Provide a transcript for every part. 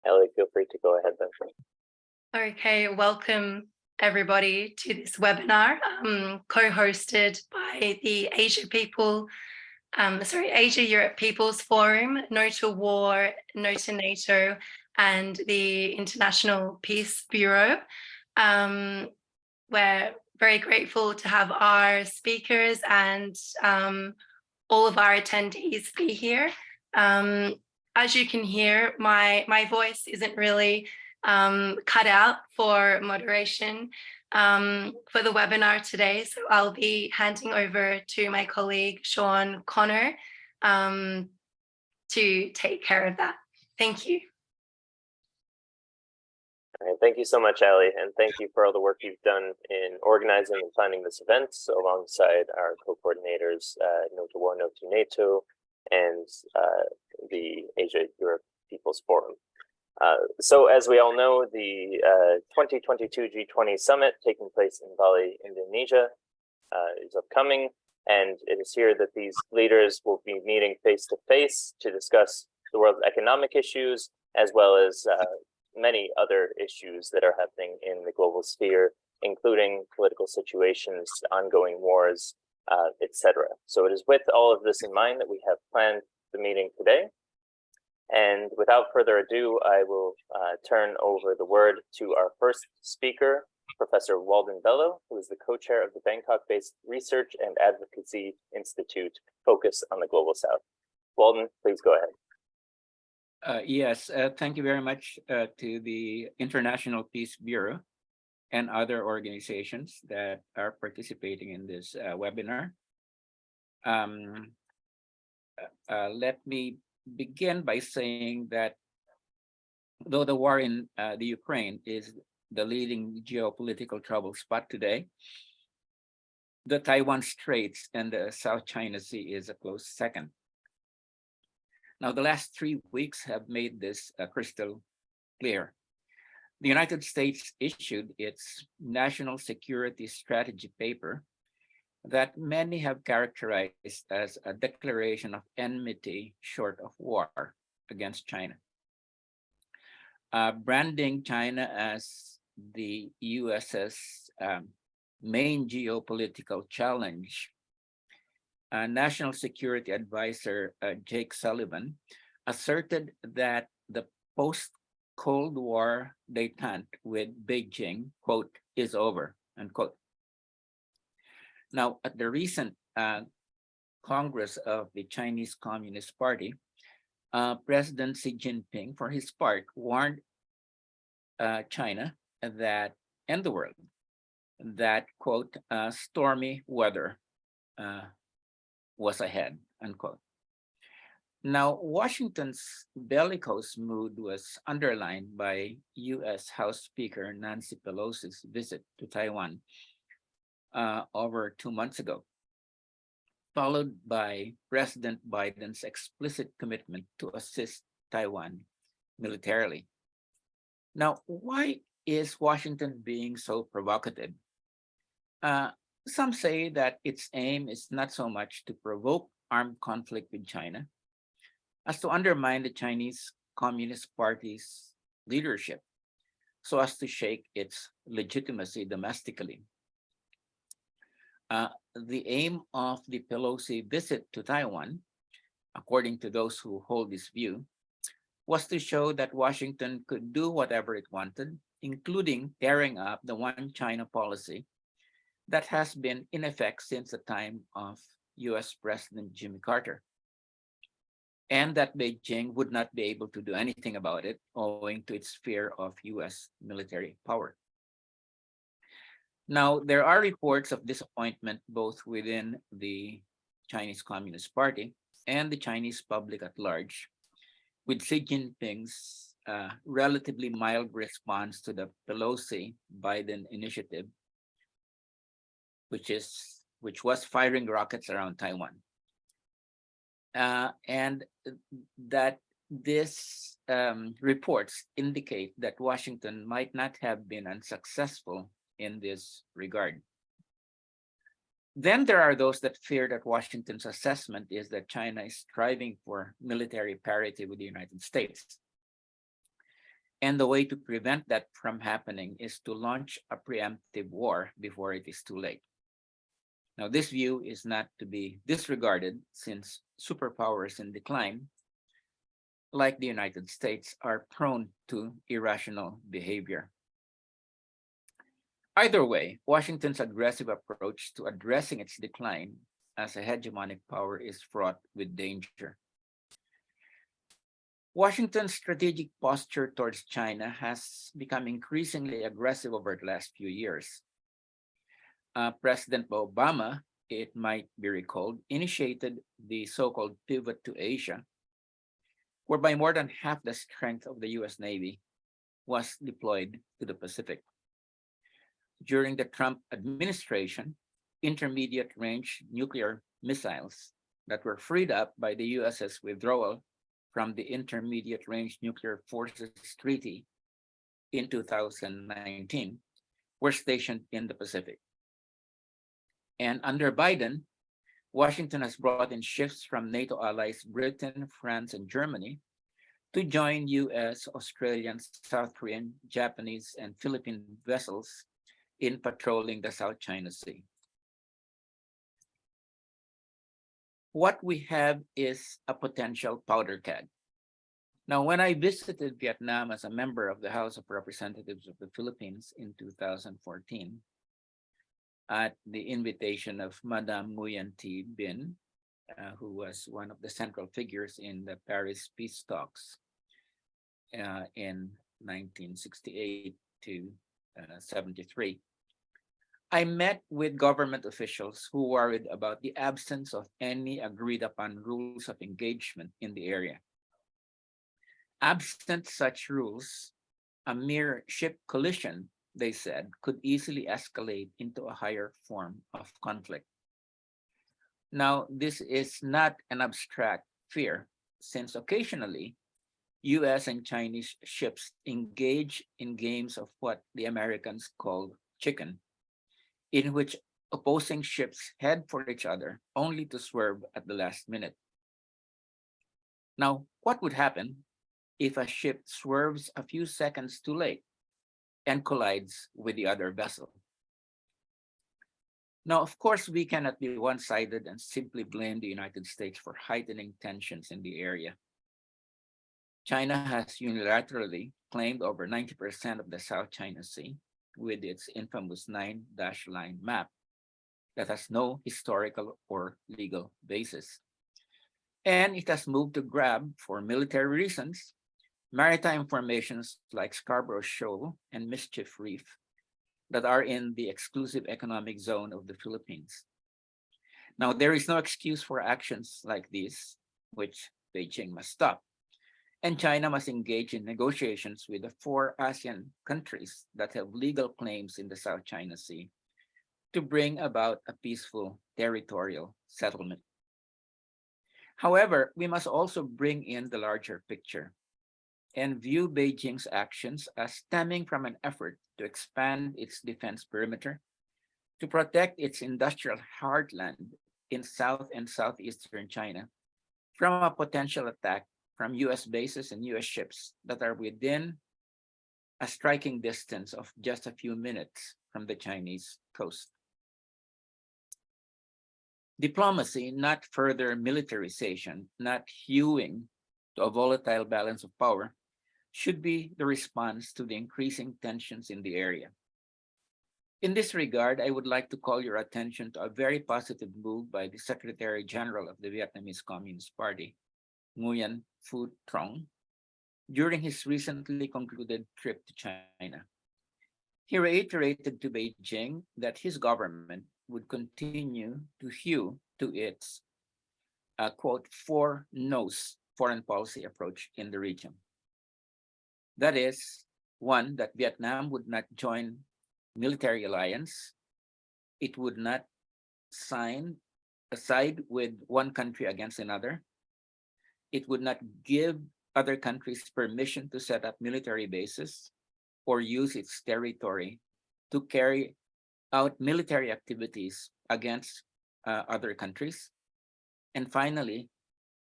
Ellie, feel free to go ahead then. Okay, welcome everybody to this webinar co-hosted by the Asia-Europe People's Forum, No to War, No to NATO, and the International Peace Bureau. We're very grateful to have our speakers and all of our attendees be here. As you can hear, my voice isn't really cut out for moderation for the webinar today. So I'll be handing over to my colleague, Sean Connor, to take care of that. Thank you. All right, thank you so much, Ali, and thank you for all the work you've done in organizing and planning this event alongside our co-coordinators, No to War, No to NATO, and the Asia-Europe People's Forum. So as we all know, the 2022 G20 Summit taking place in Bali, Indonesia is upcoming, and it is here that these leaders will be meeting face-to-face to discuss the world's economic issues, as well as many other issues that are happening in the global sphere, including political situations, ongoing wars, etc. So it is with all of this in mind that we have planned the meeting today. And without further ado, I will turn over the word to our first speaker, Professor Walden Bello, who is the co-chair of the Bangkok-based Research and Advocacy Institute, Focus on the Global South. Walden, please go ahead. Yes, thank you very much to the International Peace Bureau and other organizations that are participating in this webinar. Let me begin by saying that though the war in the Ukraine is the leading geopolitical trouble spot today, the Taiwan Straits and the South China Sea is a close second. Now, the last 3 weeks have made this crystal clear. The United States issued its National Security Strategy paper that many have characterized as a declaration of enmity short of war against China. Branding China as the US's main geopolitical challenge, National Security Advisor Jake Sullivan asserted that the post-Cold War détente with Beijing, quote, is over, unquote. Now, at the recent Congress of the Chinese Communist Party, President Xi Jinping, for his part, warned China that, and the world, that, quote, stormy weather was ahead, unquote. Now, Washington's bellicose mood was underlined by US House Speaker Nancy Pelosi's visit to Taiwan over 2 months ago, followed by President Biden's explicit commitment to assist Taiwan militarily. Now, why is Washington being so provocative? Some say that its aim is not so much to provoke armed conflict with China as to undermine the Chinese Communist Party's leadership so as to shake its legitimacy domestically. The aim of the Pelosi visit to Taiwan, according to those who hold this view, was to show that Washington could do whatever it wanted, including tearing up the one China policy that has been in effect since the time of US President Jimmy Carter, and that Beijing would not be able to do anything about it owing to its fear of US military power. Now, there are reports of disappointment both within the Chinese Communist Party and the Chinese public at large, with Xi Jinping's relatively mild response to the Pelosi-Biden initiative, which was firing rockets around Taiwan. And that this reports indicate that Washington might not have been unsuccessful in this regard. Then there are those that fear that Washington's assessment is that China is striving for military parity with the United States. And the way to prevent that from happening is to launch a preemptive war before it is too late. Now, this view is not to be disregarded since superpowers in decline, like the United States, are prone to irrational behavior. Either way, Washington's aggressive approach to addressing its decline as a hegemonic power is fraught with danger. Washington's strategic posture towards China has become increasingly aggressive over the last few years. President Obama, it might be recalled, initiated the so-called pivot to Asia, whereby more than half the strength of the US Navy was deployed to the Pacific. During the Trump administration, intermediate range nuclear missiles that were freed up by the US's withdrawal from the Intermediate Range Nuclear Forces Treaty in 2019 were stationed in the Pacific. And under Biden, Washington has brought in ships from NATO allies Britain, France, and Germany to join US, Australian, South Korean, Japanese, and Philippine vessels in patrolling the South China Sea. What we have is a potential powder keg. Now, when I visited Vietnam as a member of the House of Representatives of the Philippines in 2014, at the invitation of Madame Nguyen Thi Binh, who was one of the central figures in the Paris peace talks in 1968 to 73, I met with government officials who worried about the absence of any agreed upon rules of engagement in the area. Absent such rules, a mere ship collision, they said, could easily escalate into a higher form of conflict. Now, this is not an abstract fear, since occasionally US and Chinese ships engage in games of what the Americans call chicken, in which opposing ships head for each other only to swerve at the last minute. Now, what would happen if a ship swerves a few seconds too late and collides with the other vessel? Now, of course, we cannot be one-sided and simply blame the United States for heightening tensions in the area. China has unilaterally claimed over 90% of the South China Sea with its infamous 9-line map that has no historical or legal basis. And it has moved to grab, for military reasons, maritime formations like Scarborough Shoal and Mischief Reef that are in the exclusive economic zone of the Philippines. Now, there is no excuse for actions like these, which Beijing must stop. And China must engage in negotiations with the 4 ASEAN countries that have legal claims in the South China Sea to bring about a peaceful territorial settlement. However, we must also bring in the larger picture and view Beijing's actions as stemming from an effort to expand its defense perimeter, to protect its industrial heartland in South and Southeastern China from a potential attack from US bases and US ships that are within a striking distance of just a few minutes from the Chinese coast. Diplomacy, not further militarization, not hewing to a volatile balance of power, should be the response to the increasing tensions in the area. In this regard, I would like to call your attention to a very positive move by the Secretary General of the Vietnamese Communist Party, Nguyen Phu Trong, during his recently concluded trip to China. He reiterated to Beijing that his government would continue to hew to its, quote, 4 no's foreign policy approach in the region. That is, 1, that Vietnam would not join military alliance, it would not side with one country against another, it would not give other countries permission to set up military bases or use its territory to carry out military activities against other countries. And finally,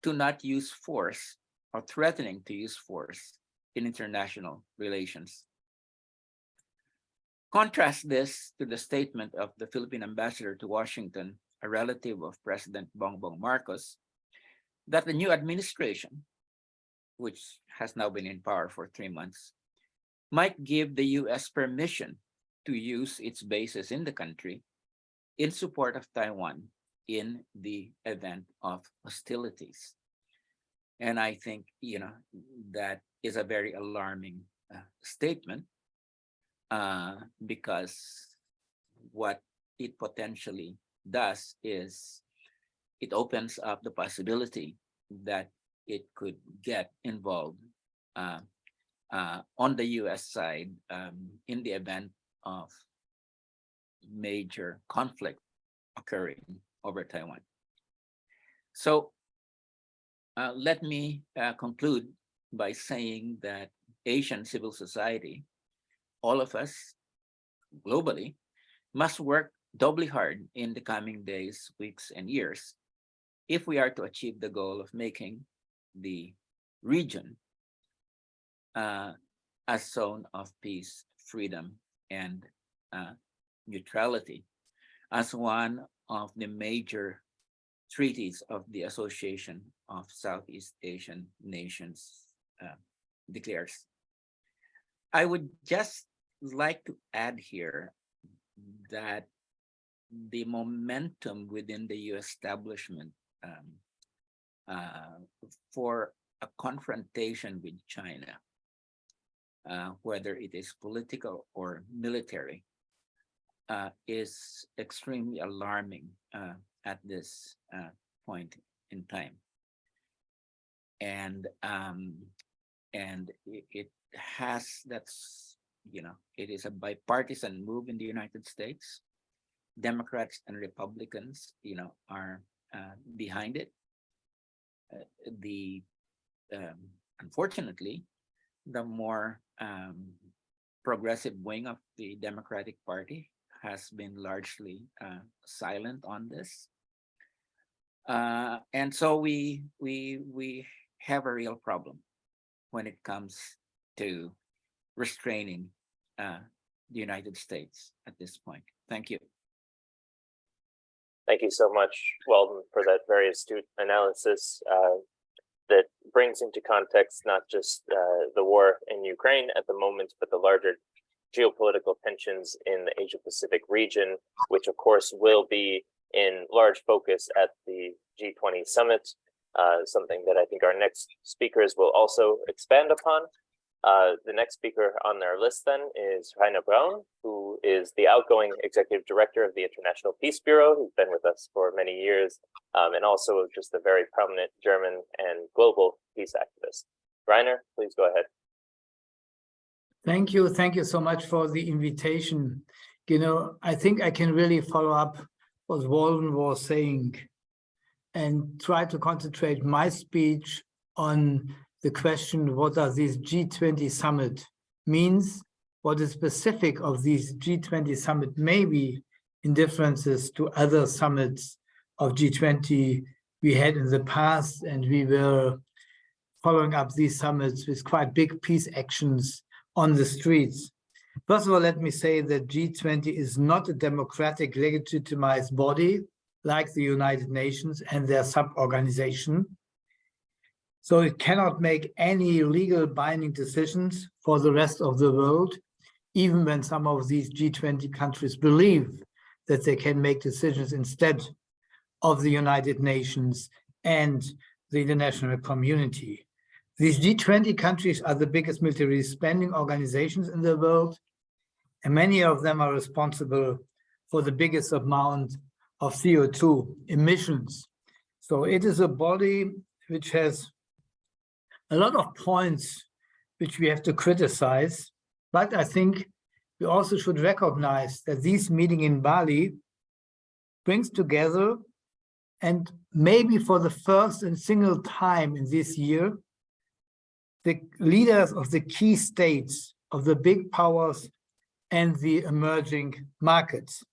to not use force or threatening to use force in international relations. Contrast this to the statement of the Philippine ambassador to Washington, a relative of President Bongbong Marcos, that the new administration, which has now been in power for 3 months, might give the US permission to use its bases in the country in support of Taiwan in the event of hostilities. And I think, that is a very alarming statement because what it potentially does is it opens up the possibility that it could get involved on the US side in the event of major conflict occurring over Taiwan. So let me conclude by saying that Asian civil society, all of us globally, must work doubly hard in the coming days, weeks, and years if we are to achieve the goal of making the region a zone of peace, freedom, and neutrality as one of the major treaties of the Association of Southeast Asian Nations declares. I would just like to add here that the momentum within the US establishment for a confrontation with China, whether it is political or military, is extremely alarming at this point in time. And it has, it is a bipartisan move in the United States. Democrats and Republicans, are behind it. Unfortunately, the more progressive wing of the Democratic Party has been largely silent on this, and so we have a real problem when it comes to restraining the United States at this point. Thank you. Thank you so much, Walden, for that very astute analysis that brings into context not just the war in Ukraine at the moment, but the larger geopolitical tensions in the Asia-Pacific region, which of course will be in large focus at the G20 Summit, something that I think our next speakers will also expand upon. The next speaker on our list then is Reiner Braun, who is the outgoing executive director of the International Peace Bureau, who's been with us for many years, and also just a very prominent German and global peace activist. Reiner, please go ahead. Thank you. Thank you so much for the invitation. I think I can really follow up what Walden was saying and try to concentrate my speech on the question, what does this G20 summit means? What is specific of these G20 summit maybe in differences to other summits of G20 we had in the past, and we were following up these summits with quite big peace actions on the streets. First of all, let me say that G20 is not a democratic legitimized body like the United Nations and their sub-organization. So it cannot make any legal binding decisions for the rest of the world, even when some of these G20 countries believe that they can make decisions instead of the United Nations and the international community. These G20 countries are the biggest military spending organizations in the world, and many of them are responsible for the biggest amount of CO2 emissions. So it is a body which has a lot of points which we have to criticize, but I think we also should recognize that this meeting in Bali brings together, and maybe for the first and single time in this year, the leaders of the key states of the big powers and the emerging markets.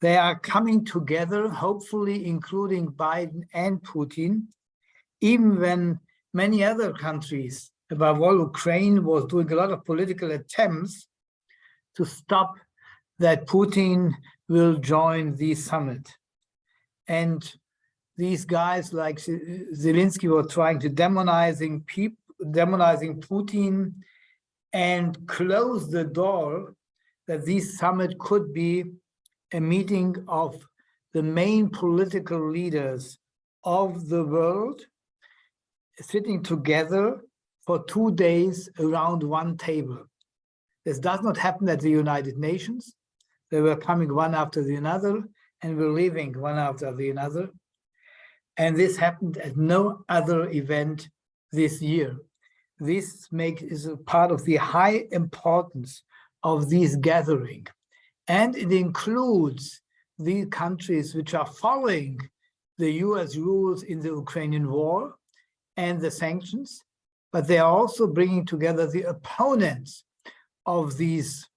They are coming together, hopefully including Biden and Putin, even when many other countries above all, Ukraine was doing a lot of political attempts to stop that Putin will join the summit. And these guys like Zelensky were trying to demonizing Putin and close the door that this summit could be a meeting of the main political leaders of the world sitting together for 2 days around one table. This does not happen at the United Nations. They were coming one after the other and were leaving one after the other. And this happened at no other event this year. This is a part of the high importance of this gathering. And it includes the countries which are following the US rules in the Ukrainian war and the sanctions, but they are also bringing together the opponents of these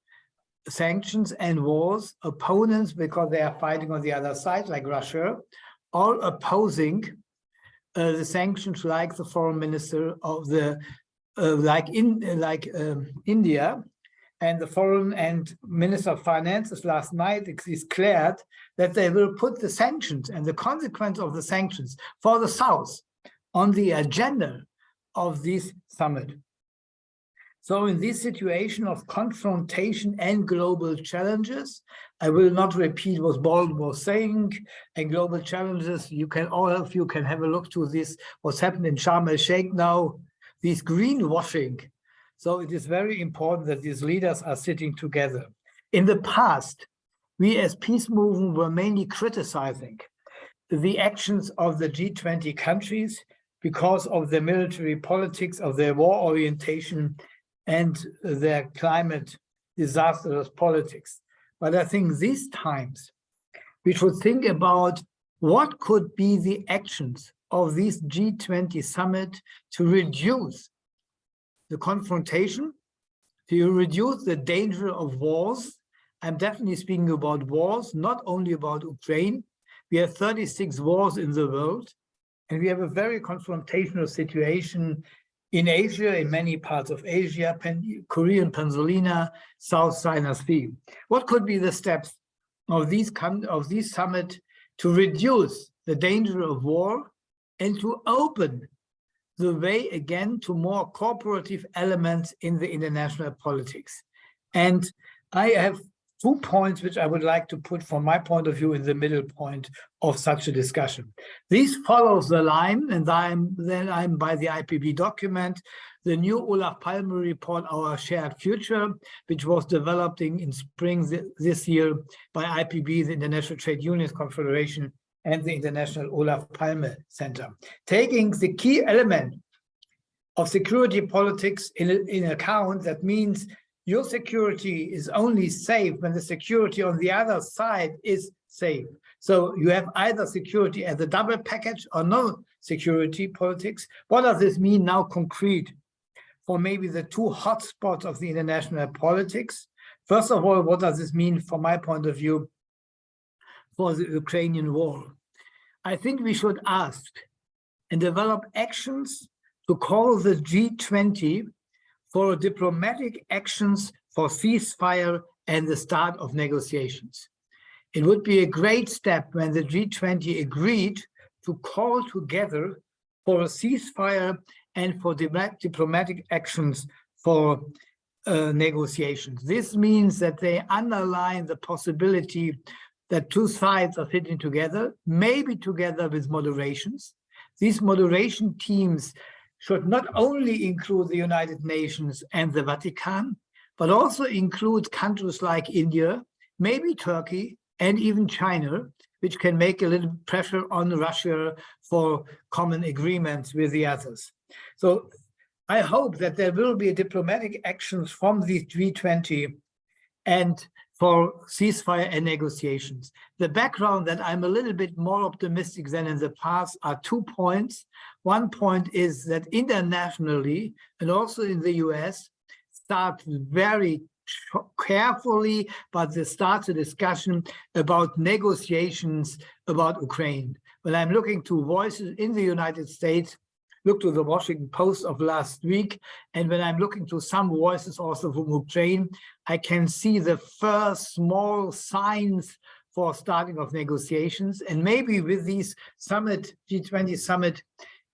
sanctions and wars, opponents because they are fighting on the other side, like Russia, or opposing the sanctions, like the foreign minister of the, India, and the foreign and minister of finances last night declared that they will put the sanctions and the consequence of the sanctions for the South on the agenda of this summit. So in this situation of confrontation and global challenges, I will not repeat what Walden was saying, and global challenges, all of you can have a look to this, what's happened in Sharm el-Sheikh now, this greenwashing. So it is very important that these leaders are sitting together. In the past, we as peace movement were mainly criticizing the actions of the G20 countries because of their military politics, of their war orientation, and their climate disastrous politics. But I think these times we should think about what could be the actions of this G20 summit to reduce the confrontation, to reduce the danger of wars. I'm definitely speaking about wars, not only about Ukraine. We have 36 wars in the world, and we have a very confrontational situation in Asia, in many parts of Asia, Korean Peninsula, South China Sea. What could be the steps of this summit to reduce the danger of war and to open the way again to more cooperative elements in the international politics? And I have 2 points which I would like to put from my point of view in the middle point of such a discussion. This follows the line, and I'm by the IPB document, the new Olaf Palme report, Our Shared Future, which was developed in spring this year by IPB, the International Trade Unions Confederation, and the International Olaf Palme Center, taking the key element of security politics in account. That means your security is only safe when the security on the other side is safe. So you have either security as a double package or no security politics. What does this mean now concrete for maybe the 2 hotspots of the international politics? First of all, what does this mean from my point of view for the Ukrainian war? I think we should ask and develop actions to call the G20 for diplomatic actions for ceasefire and the start of negotiations. It would be a great step when the G20 agreed to call together for a ceasefire and for diplomatic actions for negotiations. This means that they underline the possibility that 2 sides are sitting together, maybe together with moderations. These moderation teams should not only include the United Nations and the Vatican, but also include countries like India, maybe Turkey, and even China, which can make a little pressure on Russia for common agreements with the others. So I hope that there will be diplomatic actions from the G20 and for ceasefire and negotiations. The background that I'm a little bit more optimistic than in the past are 2 points. One point is that internationally, and also in the US, start very carefully, but they start a discussion about negotiations about Ukraine. When I'm looking to voices in the United States, look to the Washington Post of last week, and when I'm looking to some voices also from Ukraine, I can see the first small signs for starting of negotiations. And maybe with these summit, G20 summit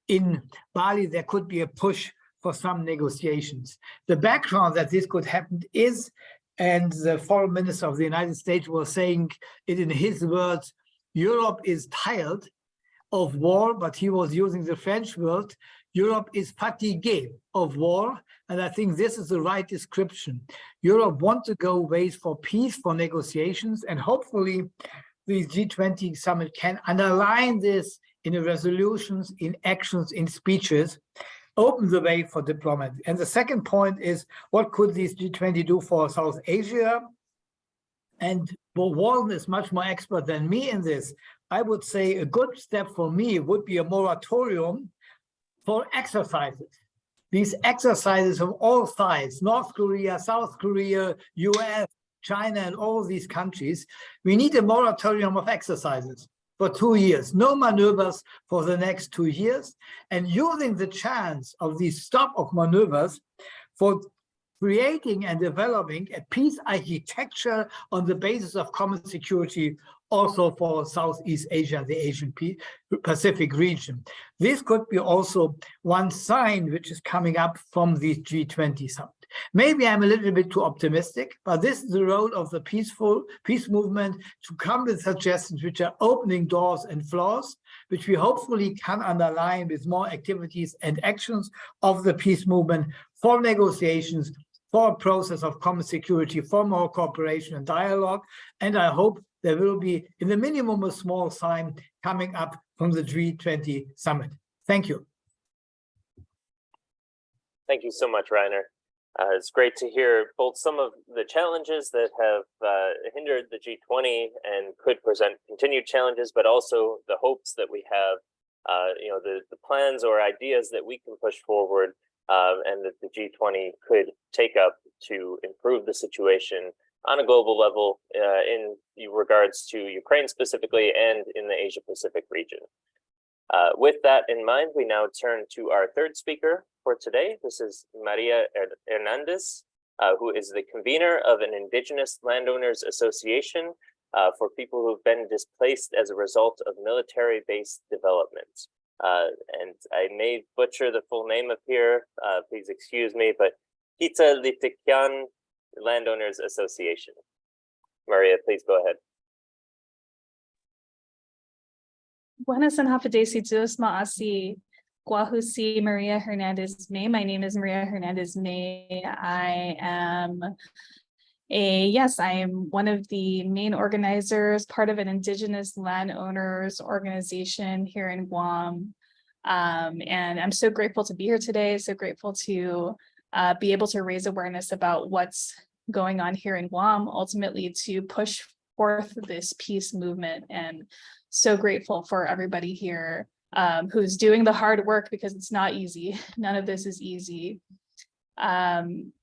in Bali, there could be a push for some negotiations. The background that this could happen is, and the foreign minister of the United States was saying it in his words, Europe is tired of war, but he was using the French word, Europe is fatigué of war. And I think this is the right description. Europe wants to go ways for peace, for negotiations, and hopefully the G20 summit can underline this in the resolutions, in actions, in speeches, open the way for diplomacy. And the second point is, what could these G20 do for South Asia? And Walden is much more expert than me in this. I would say a good step for me would be a moratorium for exercises. These exercises of all sides, North Korea, South Korea, US, China, and all these countries, we need a moratorium of exercises for 2 years, no maneuvers for the next 2 years, and using the chance of the stop of maneuvers for creating and developing a peace architecture on the basis of common security also for Southeast Asia, the Asian Pacific region. This could be also one sign which is coming up from the G20 summit. Maybe I'm a little bit too optimistic, but this is the role of the peace movement to come with suggestions which are opening doors and floors, which we hopefully can underline with more activities and actions of the peace movement for negotiations, for a process of common security, for more cooperation and dialogue. And I hope there will be, in the minimum, a small sign coming up from the G20 summit. Thank you. Thank you so much, Reiner. It's great to hear both some of the challenges that have hindered the G20 and could present continued challenges, but also the hopes that we have, the plans or ideas that we can push forward and that the G20 could take up to improve the situation on a global level in regards to Ukraine specifically and in the Asia Pacific region. With that in mind, we now turn to our third speaker for today. This is Maria Hernandez, who is the convener of an Indigenous Landowners Association for people who have been displaced as a result of military-based development. And I may butcher the full name up here, please excuse me, but Hita Litekyan Landowners Association. Maria, please go ahead. Buenas and hafadesitos maasi Guahusi Maria Hernandez May. My name is Maria Hernandez May. I am one of the main organizers, part of an Indigenous landowners organization here in Guam. And I'm so grateful to be here today, so grateful to be able to raise awareness about what's going on here in Guam, ultimately to push forth this peace movement. And so grateful for everybody here who's doing the hard work, because it's not easy. None of this is easy.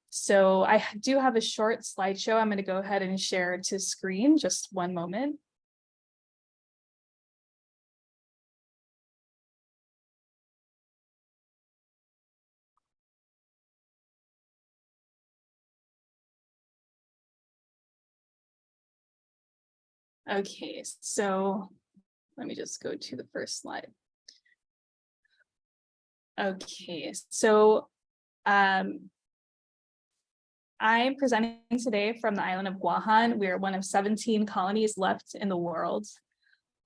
So I do have a short slideshow. I'm going to go ahead and share to screen. Just one moment. Okay, so let me just go to the first slide. Okay, so I'm presenting today from the island of Guam. We are one of 17 colonies left in the world.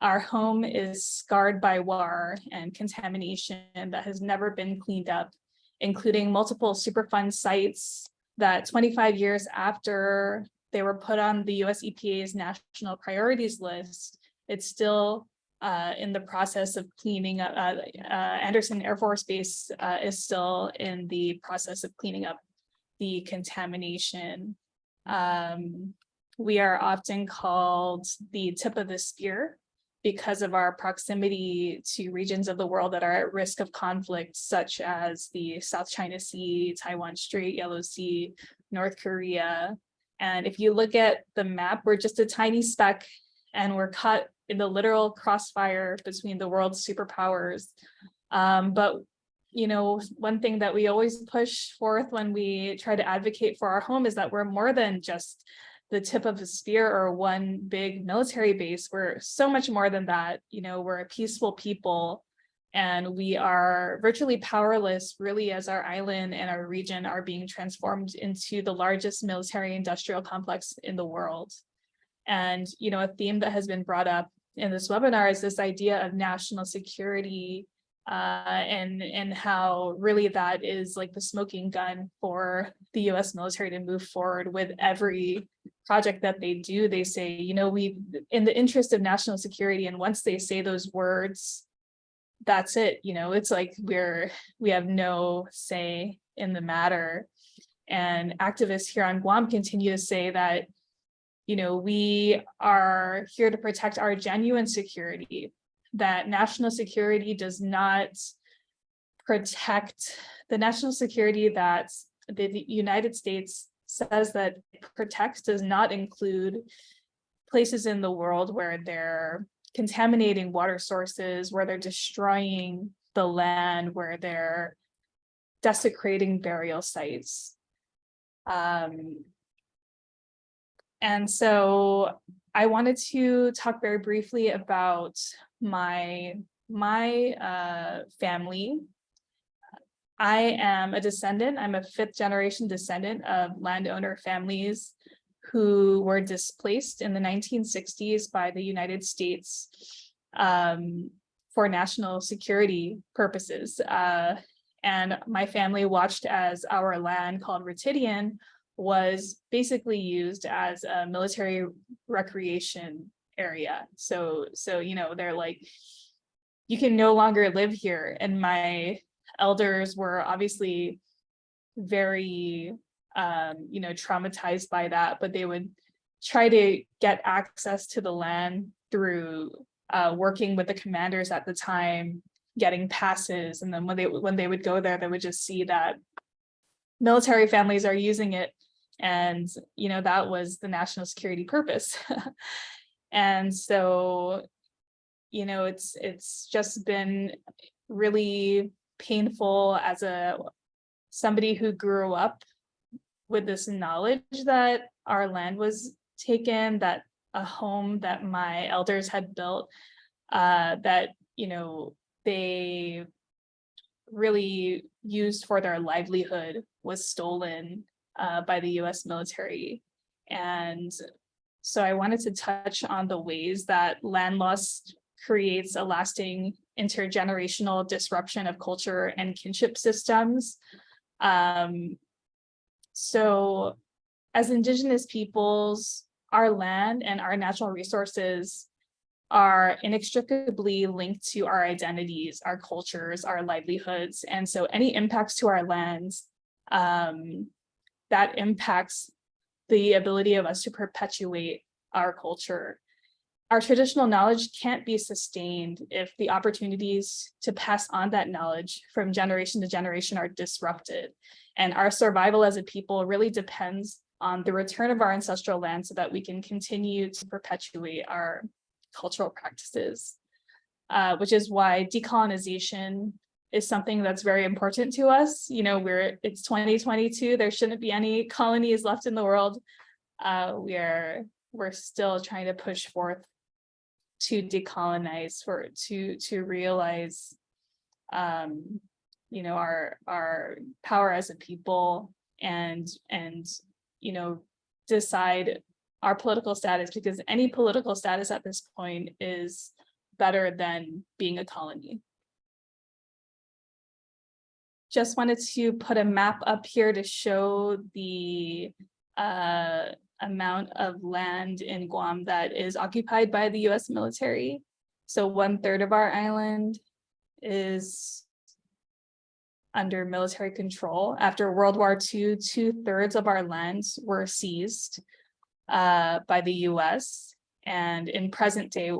Our home is scarred by war and contamination that has never been cleaned up, including multiple Superfund sites that 25 years after they were put on the US EPA's national priorities list, it's still in the process of cleaning up. Anderson Air Force Base is still in the process of cleaning up the contamination. We are often called the tip of the spear because of our proximity to regions of the world that are at risk of conflict, such as the South China Sea, Taiwan Strait, Yellow Sea, North Korea. And if you look at the map, we're just a tiny speck, and we're caught in the literal crossfire between the world's superpowers. But one thing that we always push forth when we try to advocate for our home is that we're more than just the tip of a spear or one big military base. We're so much more than that. We're a peaceful people, and we are virtually powerless, really, as our island and our region are being transformed into the largest military industrial complex in the world. And, a theme that has been brought up in this webinar is this idea of national security, and how really that is like the smoking gun for the US military to move forward with every project that they do. They say, we, in the interest of national security, and once they say those words, that's it. It's like we have no say in the matter. And activists here on Guam continue to say that, we are here to protect our genuine security, that national security does not protect the national security that the United States says that it protects does not include places in the world where they're contaminating water sources, where they're destroying the land, where they're desecrating burial sites. And so I wanted to talk very briefly about my family. I am a descendant. I'm a 5th generation descendant of landowner families who were displaced in the 1960s by the United States for national security purposes. And my family watched as our land, called Litekyan, was basically used as a military recreation area. So they're like, you can no longer live here. And my elders were obviously very traumatized by that, but they would try to get access to the land through working with the commanders at the time, getting passes. And then when they would go there, they would just see that military families are using it. And, that was the national security purpose. And so, it's just been really painful as somebody who grew up with this knowledge that our land was taken, that a home that my elders had built, that, they really used for their livelihood was stolen by the US military. And so I wanted to touch on the ways that land loss creates a lasting intergenerational disruption of culture and kinship systems. So as Indigenous peoples, our land and our natural resources are inextricably linked to our identities, our cultures, our livelihoods. And so any impacts to our lands, that impacts the ability of us to perpetuate our culture. Our traditional knowledge can't be sustained if the opportunities to pass on that knowledge from generation to generation are disrupted. And our survival as a people really depends on the return of our ancestral land so that we can continue to perpetuate our cultural practices, which is why decolonization is something that's very important to us. It's 2022, there shouldn't be any colonies left in the world. We're still trying to push forth to decolonize, to realize our power as a people, and decide our political status, because any political status at this point is better than being a colony. Just wanted to put a map up here to show the amount of land in Guam that is occupied by the US military. So 1/3 of our island is under military control. After World War II, 2/3 of our lands were seized by the US. And in present day,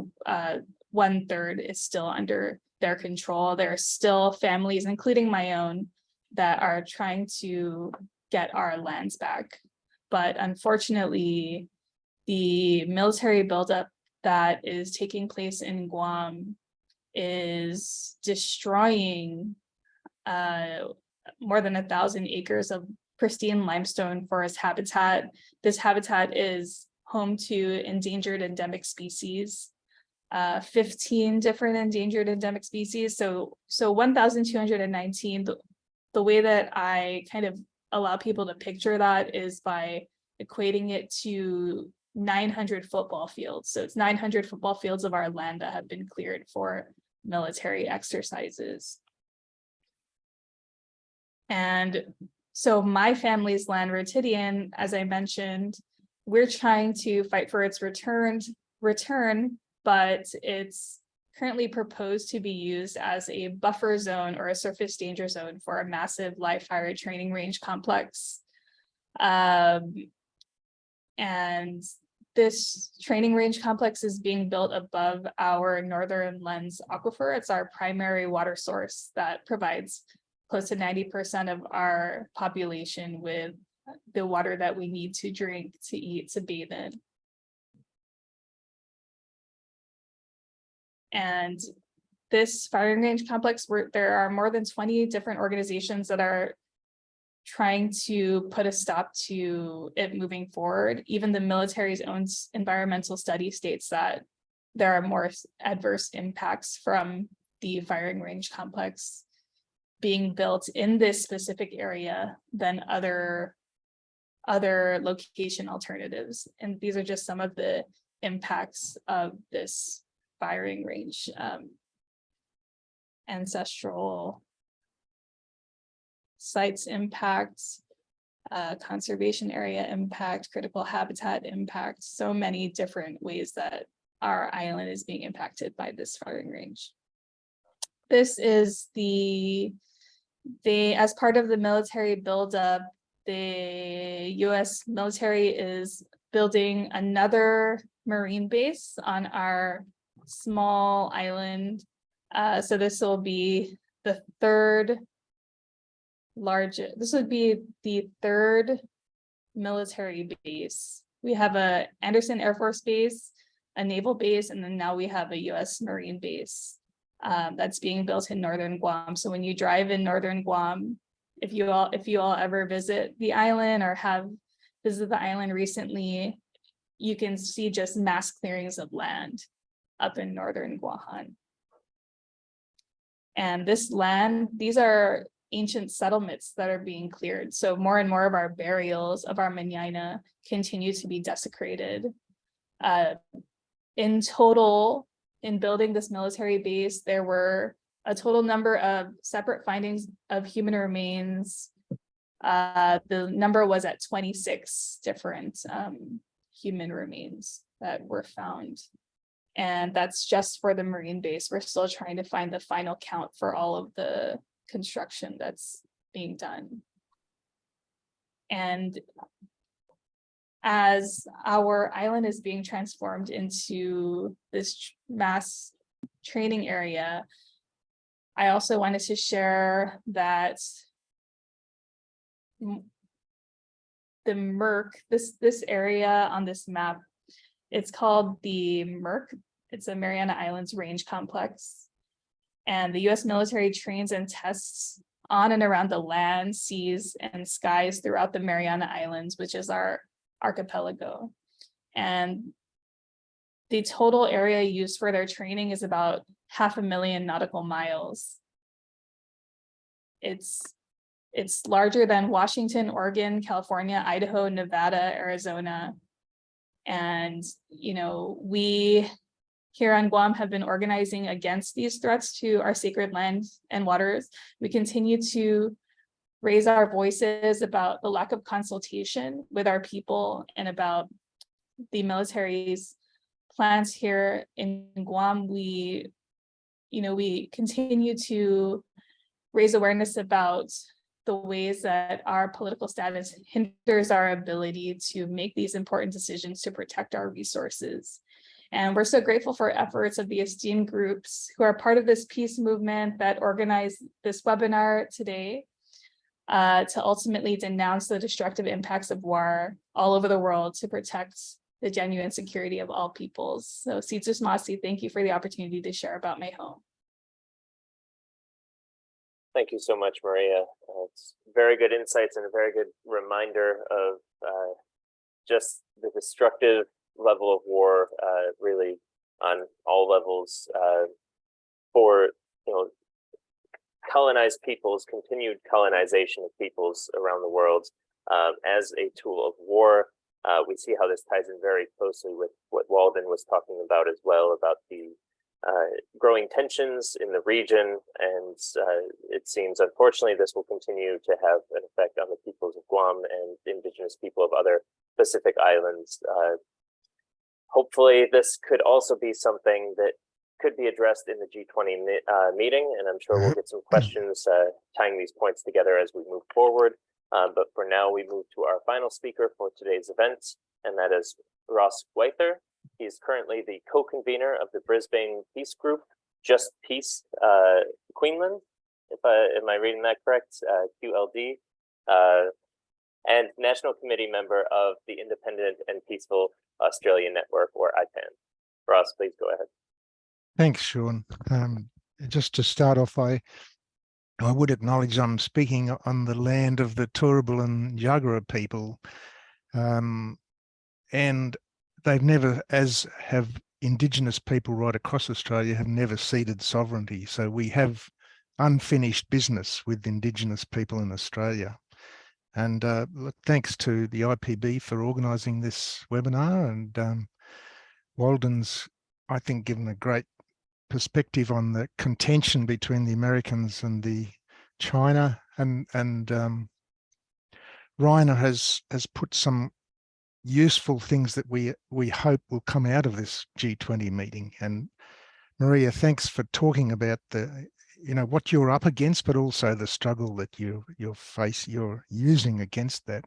1/3 is still under their control. There are still families, including my own, that are trying to get our lands back. But unfortunately, the military buildup that is taking place in Guam is destroying more than 1,000 acres of pristine limestone forest habitat. This habitat is home to endangered endemic species, 15 different endangered endemic species. So 1,219, the way that I kind of allow people to picture that is by equating it to 900 football fields. So it's 900 football fields of our land that have been cleared for military exercises. And so my family's land, Rotidian, as I mentioned, we're trying to fight for its return, but it's currently proposed to be used as a buffer zone or a surface danger zone for a massive live fire training range complex. And this training range complex is being built above our Northern Lens aquifer. It's our primary water source that provides close to 90% of our population with the water that we need to drink, to eat, to bathe in. And this firing range complex, there are more than 20 different organizations that are trying to put a stop to it moving forward. Even the military's own environmental study states that there are more adverse impacts from the firing range complex being built in this specific area than other location alternatives. And these are just some of the impacts of this firing range. Ancestral sites impacts, conservation area impact, critical habitat impact, so many different ways that our island is being impacted by this firing range. This is as part of the military buildup, the US military is building another marine base on our small island. So this will be the third military base. We have a Anderson Air Force Base, a naval base, and then now we have a US Marine base that's being built in northern Guam. So when you drive in northern Guam, if you all ever visit the island or have visited the island recently, you can see just mass clearings of land up in northern Guam. And this land, these are ancient settlements that are being cleared. So more and more of our burials of our manana continue to be desecrated. In total, in building this military base, there were a total number of separate findings of human remains. The number was at 26 different human remains that were found. And that's just for the Marine base. We're still trying to find the final count for all of the construction that's being done. And as our island is being transformed into this mass training area, I also wanted to share that the MERC, this area on this map, it's called the MERC. It's a Mariana Islands Range Complex. And the US military trains and tests on and around the land, seas, and skies throughout the Mariana Islands, which is our archipelago. And the total area used for their training is about 500,000 nautical miles. It's larger than Washington, Oregon, California, Idaho, Nevada, Arizona. And, you know, we here on Guam have been organizing against these threats to our sacred land and waters. We continue to raise our voices about the lack of consultation with our people and about the military's plans here in Guam. We continue to raise awareness about the ways that our political status hinders our ability to make these important decisions to protect our resources. And we're so grateful for efforts of the esteemed groups who are part of this peace movement that organized this webinar today to ultimately denounce the destructive impacts of war all over the world to protect the genuine security of all peoples. So Sitsus Masi, thank you for the opportunity to share about my home. Thank you so much, Maria. It's very good insights and a very good reminder of just the destructive level of war, really on all levels, for colonized peoples, continued colonization of peoples around the world as a tool of war. We see how this ties in very closely with what Walden was talking about as well, about the growing tensions in the region. And it seems, unfortunately, this will continue to have an effect on the peoples of Guam and indigenous people of other Pacific islands. Hopefully, this could also be something that could be addressed in the G20 meeting, and I'm sure we'll get some questions tying these points together as we move forward. But for now, we move to our final speaker for today's event, and that is Ross Gwyther. He is currently the co-convener of the Brisbane Peace Group, Just Peace Queensland, am I reading that correct? QLD, and National Committee member of the Independent and Peaceful Australian Network, or IPAN. Ross, please go ahead. Thanks, Sean. Just to start off, I would acknowledge I'm speaking on the land of the Turrbal and Jagera people, and they've never, as have Indigenous people right across Australia, have never ceded sovereignty. So we have unfinished business with Indigenous people in Australia. And look, thanks to the IPB for organising this webinar, and Walden's, I think, given a great perspective on the contention between the Americans and the China, and Reiner has put some useful things that we hope will come out of this G20 meeting. And Maria, thanks for talking about the what you're up against, but also the struggle that you're using against that.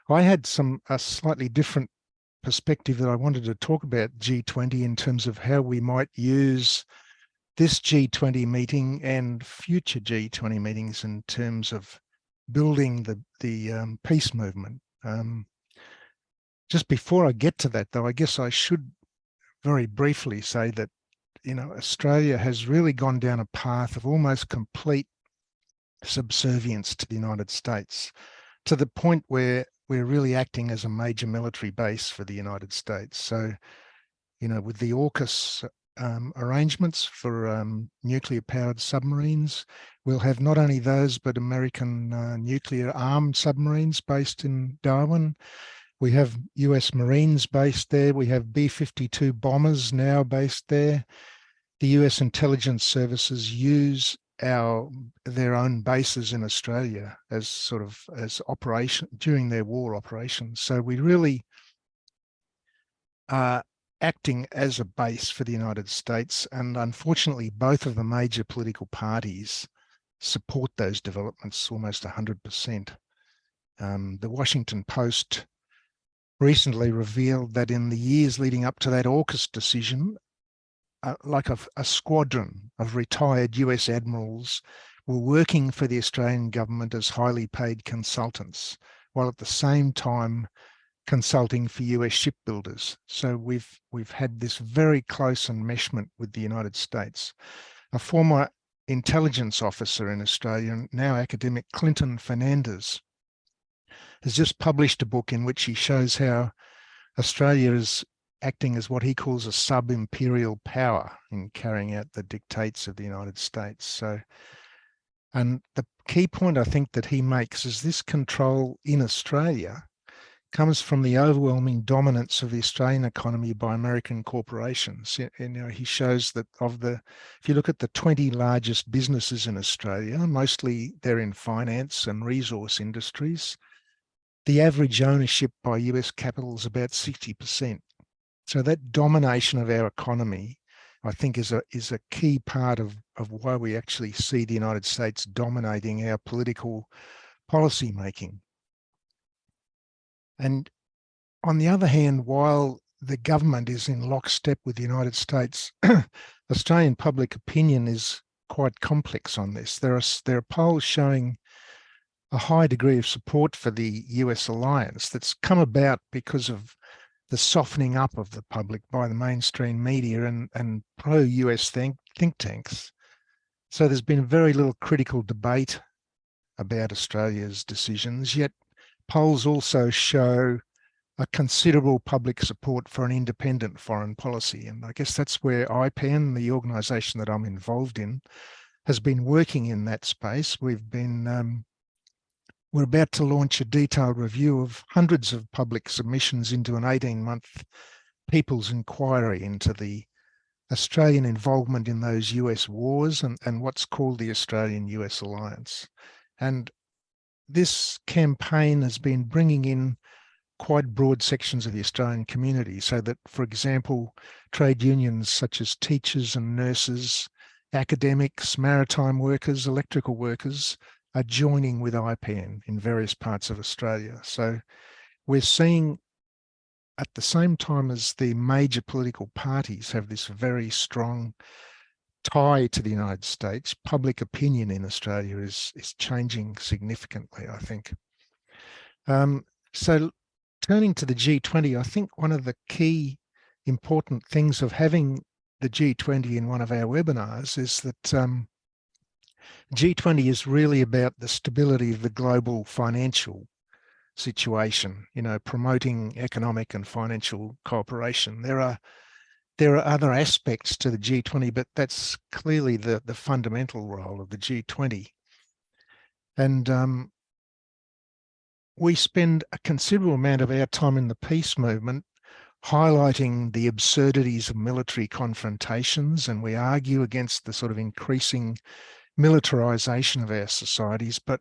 I had a slightly different perspective that I wanted to talk about G20 in terms of how we might use this G20 meeting and future G20 meetings in terms of building the peace movement. Just before I get to that, though, I guess I should very briefly say that Australia has really gone down a path of almost complete subservience to the United States, to the point where we're really acting as a major military base for the United States. So, with the AUKUS arrangements for nuclear-powered submarines, we'll have not only those, but American nuclear-armed submarines based in Darwin. We have US Marines based there. We have B-52 bombers now based there. The US intelligence services use their own bases in Australia as operation during their war operations. So we really are acting as a base for the United States. And unfortunately, both of the major political parties support those developments almost 100%. The Washington Post recently revealed that in the years leading up to that AUKUS decision, like a squadron of retired US admirals were working for the Australian government as highly paid consultants, while at the same time consulting for US shipbuilders. So we've had this very close enmeshment with the United States. A former intelligence officer in Australia, now academic Clinton Hernandez, has just published a book in which he shows how Australia is acting as what he calls a sub-imperial power in carrying out the dictates of the United States. So, and the key point I think that he makes is this control in Australia comes from the overwhelming dominance of the Australian economy by American corporations. He shows that if you look at the 20 largest businesses in Australia, mostly they're in finance and resource industries. The average ownership by US capital is about 60%. So that domination of our economy, I think, is a key part of why we actually see the United States dominating our political policy making. And on the other hand, while the government is in lockstep with the United States, Australian public opinion is quite complex on this. There are polls showing a high degree of support for the US alliance that's come about because of the softening up of the public by the mainstream media and pro-US think tanks. So there's been very little critical debate about Australia's decisions, yet polls also show a considerable public support for an independent foreign policy. And I guess that's where IPAN, the organisation that I'm involved in, has been working in that space. We're about to launch a detailed review of hundreds of public submissions into an 18-month people's inquiry into the Australian involvement in those US wars and what's called the Australian-US alliance. And this campaign has been bringing in quite broad sections of the Australian community, so that, for example, trade unions such as teachers and nurses, academics, maritime workers, electrical workers are joining with IPAN in various parts of Australia. So we're seeing, at the same time as the major political parties have this very strong tie to the United States, public opinion in Australia is changing significantly, I think. So turning to the G20, I think one of the key important things of having the G20 in one of our webinars is that G20 is really about the stability of the global financial situation, you know, promoting economic and financial cooperation. There are other aspects to the G20, but that's clearly the fundamental role of the G20. And we spend a considerable amount of our time in the peace movement highlighting the absurdities of military confrontations, and we argue against the sort of increasing militarization of our societies, but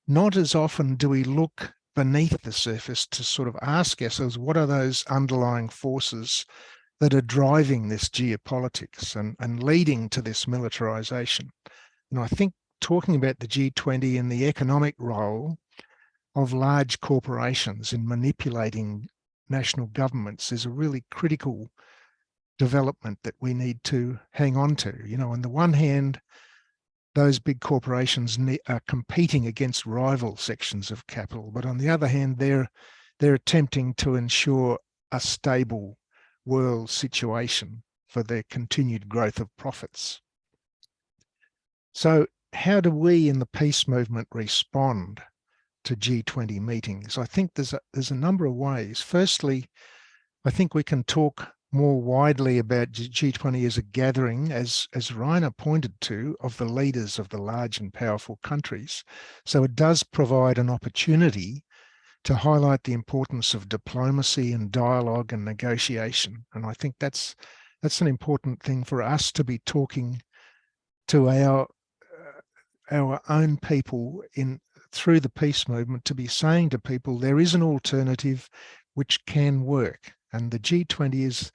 not as often do we look beneath the surface to sort of ask ourselves, what are those underlying forces that are driving this geopolitics and leading to this militarization? And I think talking about the G20 and the economic role of large corporations in manipulating national governments is a really critical development that we need to hang on to. You know, on the one hand, those big corporations are competing against rival sections of capital, but on the other hand, they're attempting to ensure a stable world situation for their continued growth of profits. So how do we in the peace movement respond to G20 meetings? I think there's a number of ways. Firstly, I think we can talk more widely about G20 as a gathering, as Reiner pointed to, of the leaders of the large and powerful countries. So it does provide an opportunity to highlight the importance of diplomacy and dialogue and negotiation. And I think that's an important thing for us to be talking to our own people through the peace movement, to be saying to people there is an alternative which can work. And the G20 is,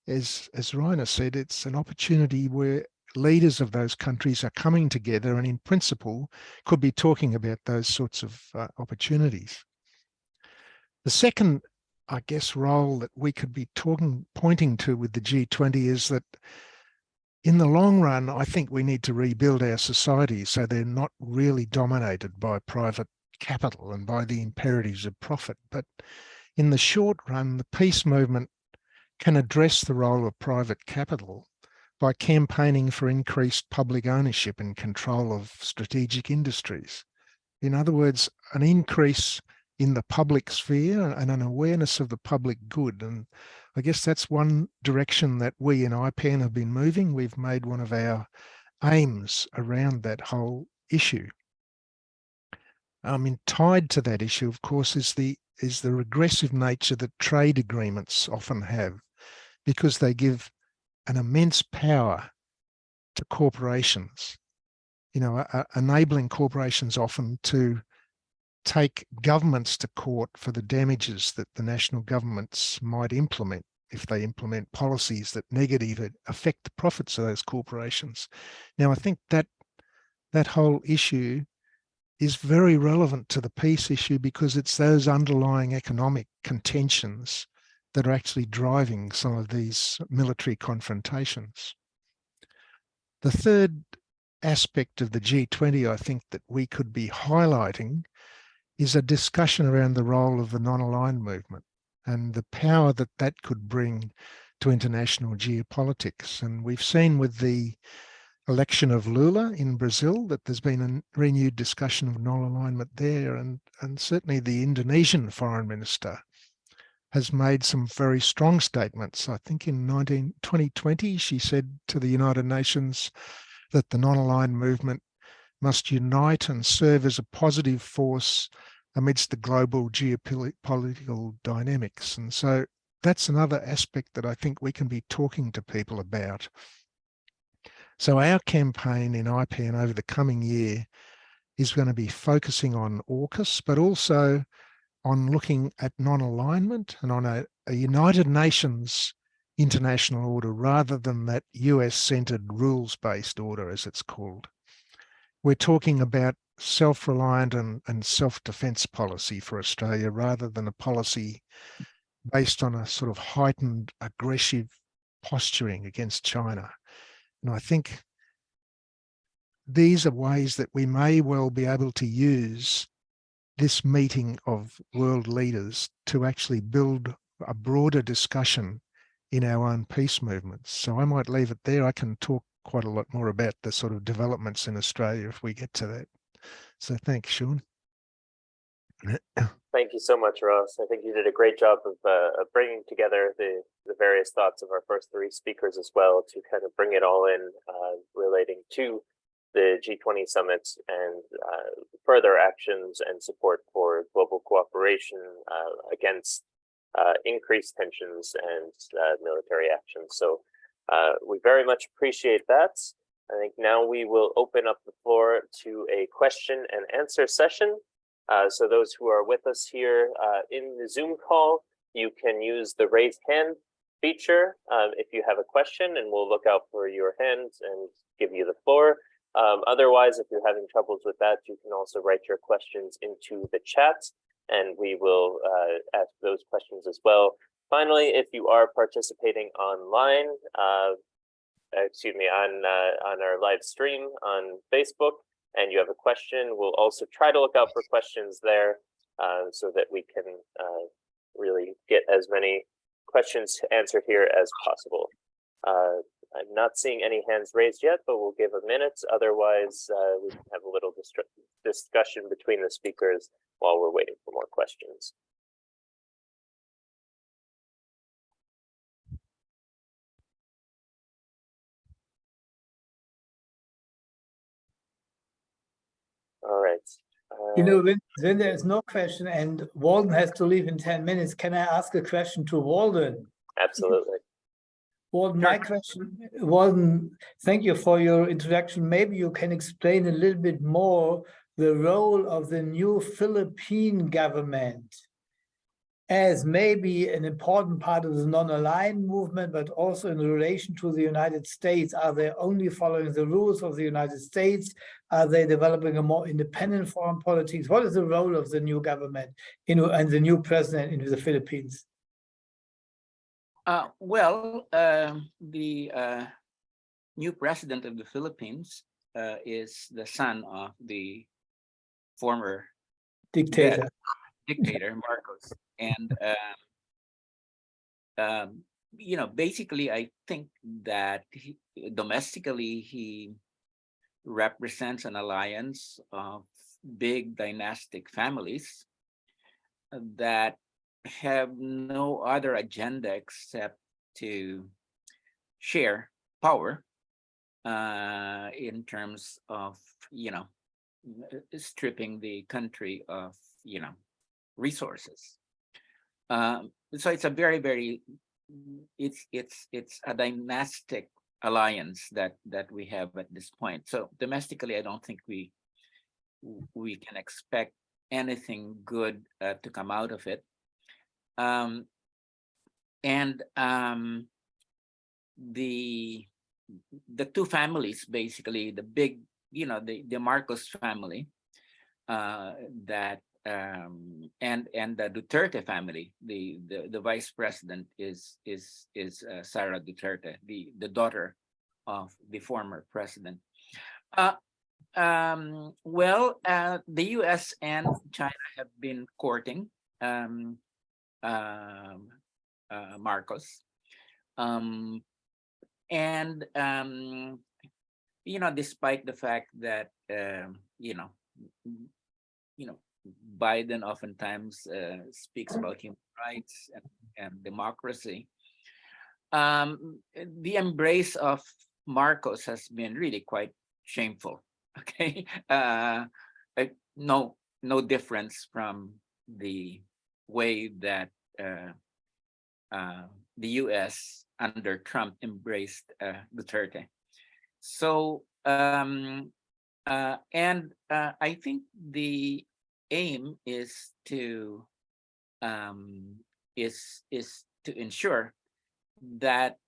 as Reiner said, it's an opportunity where leaders of those countries are coming together and in principle could be talking about those sorts of opportunities. The second, I guess, role that we could be pointing to with the G20 is that in the long run, I think we need to rebuild our societies so they're not really dominated by private capital and by the imperatives of profit. But in the short run, the peace movement can address the role of private capital by campaigning for increased public ownership and control of strategic industries. In other words, an increase in the public sphere and an awareness of the public good. And I guess that's one direction that we in IPAN have been moving. We've made one of our aims around that whole issue. Tied to that issue, of course, is the regressive nature that trade agreements often have, because they give an immense power to corporations, you know, enabling corporations often to take governments to court for the damages that the national governments might implement if they implement policies that negatively affect the profits of those corporations. Now, I think that whole issue is very relevant to the peace issue, because it's those underlying economic contentions that are actually driving some of these military confrontations. The third aspect of the G20, I think, that we could be highlighting is a discussion around the role of the non-aligned movement and the power that that could bring to international geopolitics. And we've seen with the election of Lula in Brazil, that there's been a renewed discussion of non-alignment there. And certainly the Indonesian foreign minister has made some very strong statements. I think in 2020, she said to the United Nations that the non-aligned movement must unite and serve as a positive force amidst the global geopolitical dynamics. And so that's another aspect that I think we can be talking to people about. So our campaign in IPAN over the coming year is going to be focusing on AUKUS, but also on looking at non-alignment and on a United Nations international order rather than that US-centered rules-based order, as it's called. We're talking about self-reliant and self-defense policy for Australia rather than a policy based on a sort of heightened aggressive posturing against China. And I think these are ways that we may well be able to use this meeting of world leaders to actually build a broader discussion in our own peace movements. So I might leave it there. I can talk quite a lot more about the sort of developments in Australia if we get to that. So thanks, Sean. Thank you so much, Ross. I think you did a great job of bringing together the various thoughts of our first three speakers as well to kind of bring it all in relating to the G20 Summit and further actions and support for global cooperation against increased tensions and military actions. So we very much appreciate that. I think now we will open up the floor to a question and answer session. So those who are with us here in the Zoom call, you can use the raise hand feature if you have a question, and we'll look out for your hand and give you the floor. Otherwise, if you're having troubles with that, you can also write your questions into the chat, and we will ask those questions as well. Finally, if you are participating online, on our live stream on Facebook, and you have a question, we'll also try to look out for questions there so that we can really get as many questions answered here as possible. I'm not seeing any hands raised yet, but we'll give a minute. Otherwise, we can have a little discussion between the speakers while we're waiting for more questions. All right. You know, when there is no question and Walden has to leave in 10 minutes, can I ask a question to Walden? Absolutely. Walden, my question, Walden, thank you for your introduction. Maybe you can explain a little bit more the role of the new Philippine government as maybe an important part of the non-aligned movement, but also in relation to the United States. Are they only following the rules of the United States? Are they developing a more independent foreign politics? What is the role of the new government and the new president in the Philippines? The new president of the Philippines is the son of the former Dictator Marcos, and basically, I think that domestically he represents an alliance of big dynastic families that have no other agenda except to share power in terms of stripping the country of resources. So it's a very it's a dynastic alliance that we have at this point. So domestically, I don't think we can expect anything good to come out of it. The two families, basically the big, the Marcos family, that and the Duterte family, the vice president is Sara Duterte, the daughter of the former president. The US and China have been courting Marcos, despite the fact that Biden oftentimes speaks about human rights and democracy, the embrace of Marcos has been really quite shameful. Okay, no difference from the way that the U.S. under Trump embraced Duterte. So I think the aim is to ensure that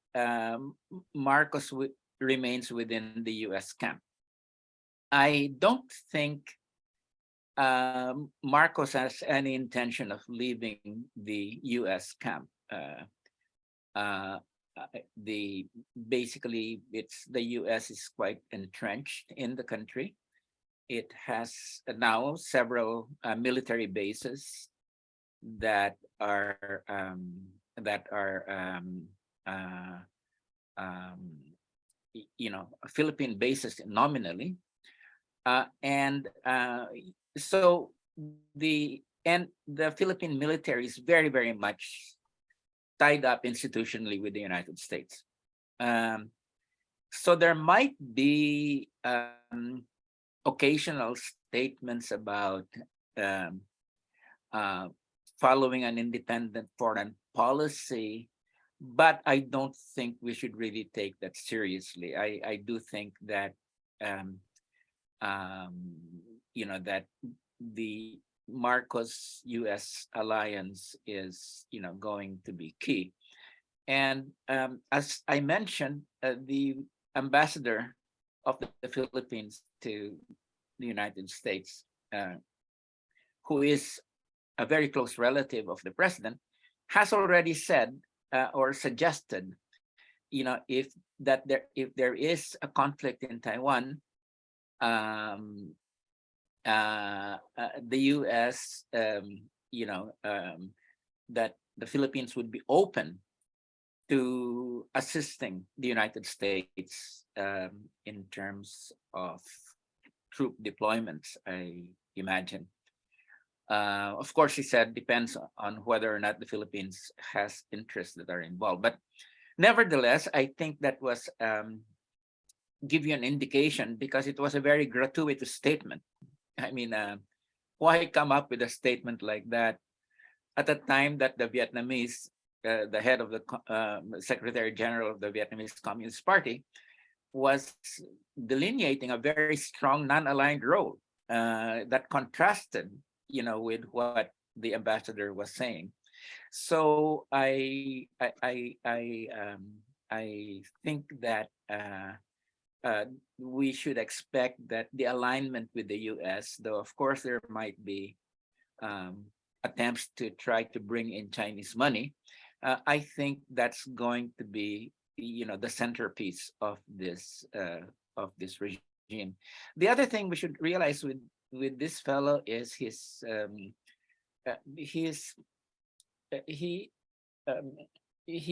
Marcos remains within the U.S. camp. I don't think Marcos has any intention of leaving the U.S. camp. Basically, the U.S. is quite entrenched in the country. It has now several military bases that are Philippine bases nominally, so the Philippine military is very, very much tied up institutionally with the United States. So there might be occasional statements about following an independent foreign policy, but I don't think we should really take that seriously. I do think that that the Marcos U.S. alliance is going to be key. And as I mentioned, the ambassador of the Philippines to the United States, who is a very close relative of the president, has already said or suggested, if there is a conflict in Taiwan, the U.S. That the Philippines would be open to assisting the United States in terms of troop deployments, I imagine. Of course, he said depends on whether or not the Philippines has interests that are involved. But nevertheless, I think that was give you an indication, because it was a very gratuitous statement. I mean, why come up with a statement like that at a time that the Vietnamese, the head of the Secretary General of the Vietnamese Communist Party, was delineating a very strong non-aligned role that contrasted, with what the ambassador was saying. So I think that we should expect that the alignment with the U.S., though of course there might be attempts to try to bring in Chinese money, I think that's going to be, the centerpiece of this regime. The other thing we should realize with this fellow is he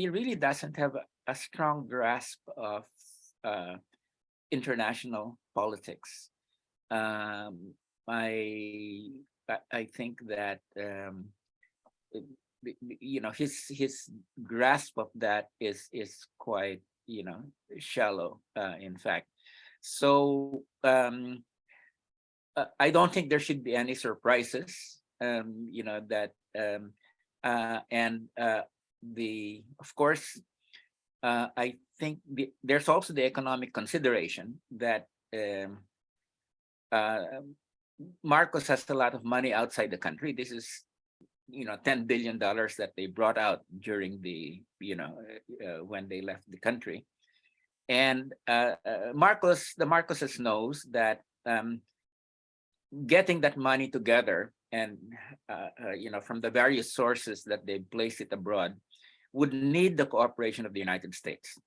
really doesn't have a strong grasp of international politics. I think that his grasp of that is quite shallow, in fact. So I don't think there should be any surprises. Of course, I think there's also the economic consideration that Marcos has a lot of money outside the country. This is, $10 billion that they brought out during the, when they left the country. And the Marcoses knows that getting that money together and, from the various sources that they placed it abroad would need the cooperation of the United States.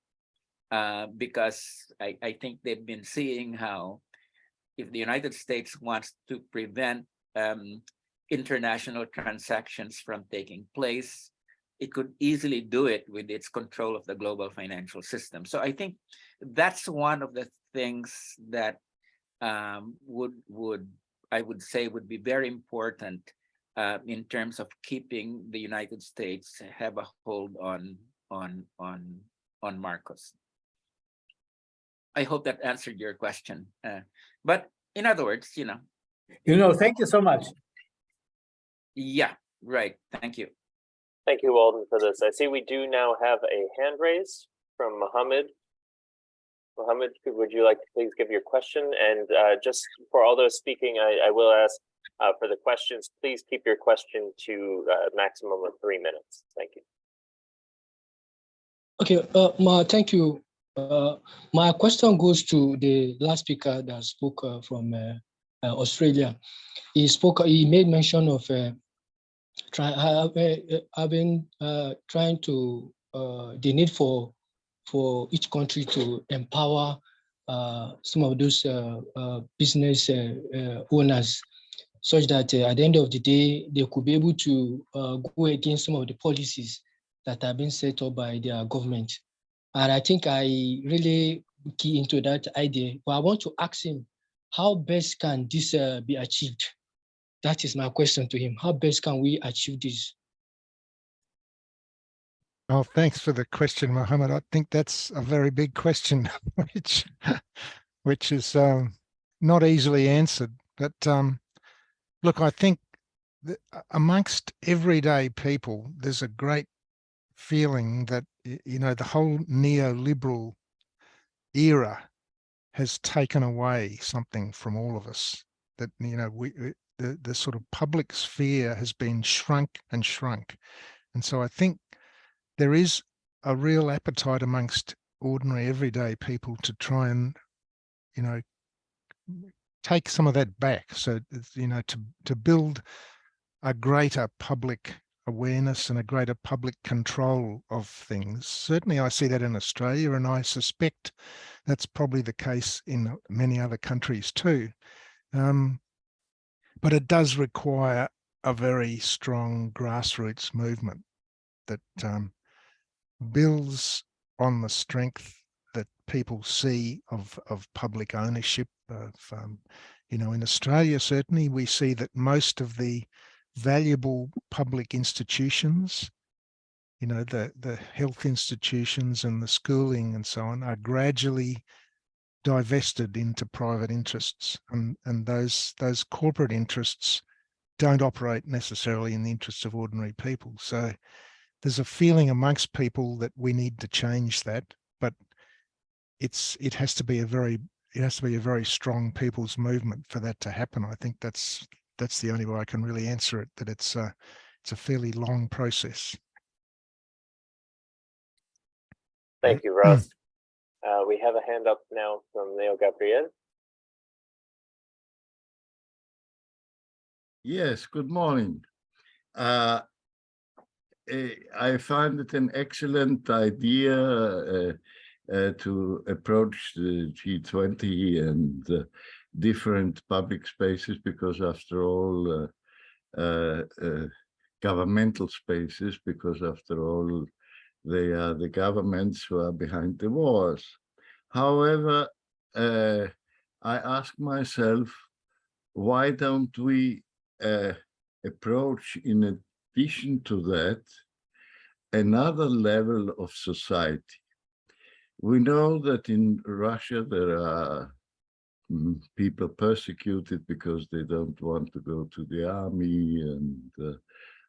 Because I think they've been seeing how if the United States wants to prevent international transactions from taking place, it could easily do it with its control of the global financial system. So I think that's one of the things that I would say would be very important in terms of keeping the United States have a hold on Marcos. I hope that answered your question. But in other words, Thank you so much. yeah, right. Thank you. Thank you, Walden, for this. I see we do now have a hand raise from Mohammed. Mohammed, would you like to please give your question? And just for all those speaking, I will ask for the questions, please keep your question to a maximum of 3 minutes. Thank you. Okay, thank you. My question goes to the last speaker that spoke from Australia. He made mention of trying to the need for each country to empower some of those business owners, such that at the end of the day, they could be able to go against some of the policies that have been set up by their government. And I think I really key into that idea, but I want to ask him, how best can this be achieved? That is my question to him. How best can we achieve this? Oh, thanks for the question, Mohammed. I think that's a very big question, which is not easily answered. But look, I think that amongst everyday people, there's a great feeling that, the whole neoliberal era has taken away something from all of us, that, the sort of public sphere has been shrunk and shrunk. And so I think there is a real appetite amongst ordinary everyday people to try and, take some of that back. So, to build a greater public awareness and a greater public control of things. Certainly I see that in Australia, and I suspect that's probably the case in many other countries too. But it does require a very strong grassroots movement that builds on the strength that people see of public ownership. In Australia, certainly we see that most of the valuable public institutions, the health institutions and the schooling and so on, are gradually divested into private interests, and those corporate interests don't operate necessarily in the interests of ordinary people. So there's a feeling amongst people that we need to change that, but it has to be a very strong people's movement for that to happen. I think that's the only way I can really answer it, that it's a fairly long process. Thank you, Ross. We have a hand up now from Leo Gabriel. Yes, good morning. I find it an excellent idea to approach the G20 and different public spaces, because after all, governmental spaces, because after all, they are the governments who are behind the wars. However, I ask myself, why don't we approach, in addition to that, another level of society? We know that in Russia there are people persecuted because they don't want to go to the army, and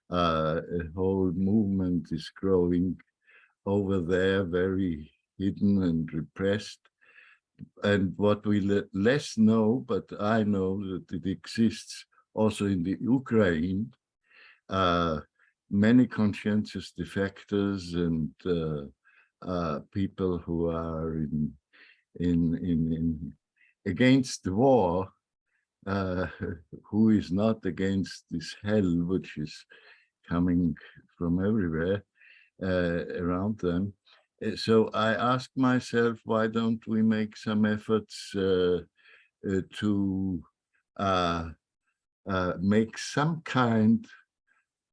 a whole movement is growing over there, very hidden and repressed. And what we less know, but I know that it exists also in the Ukraine, many conscientious defectors and people who are against the war, who is not against this hell which is coming from everywhere around them. So I ask myself, why don't we make some efforts to make some kind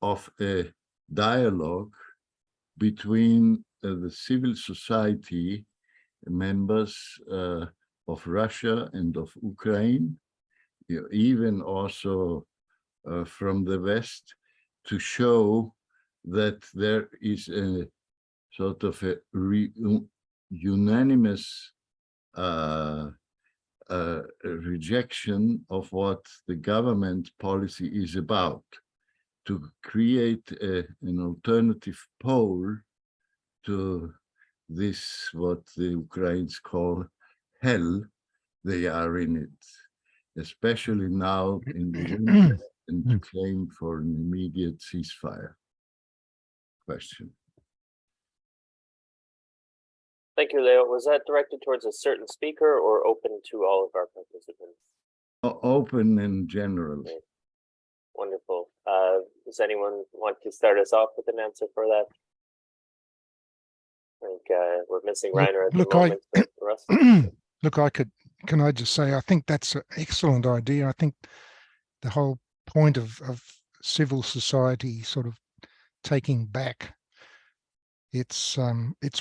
of a dialogue between the civil society members of Russia and of Ukraine, even also from the West, to show that there is a sort of a unanimous rejection of what the government policy is about, to create an alternative pole to this, what the Ukrainians call hell they are in it, especially now in the winter, and to claim for an immediate ceasefire. Question. Thank you, Leo. Was that directed towards a certain speaker or open to all of our participants? Open in general. Okay. Wonderful. Does anyone want to start us off with an answer for that? I think we're missing Reiner at the moment. But Russ? Look, can I just say, I think that's an excellent idea. I think the whole point of civil society sort of taking back its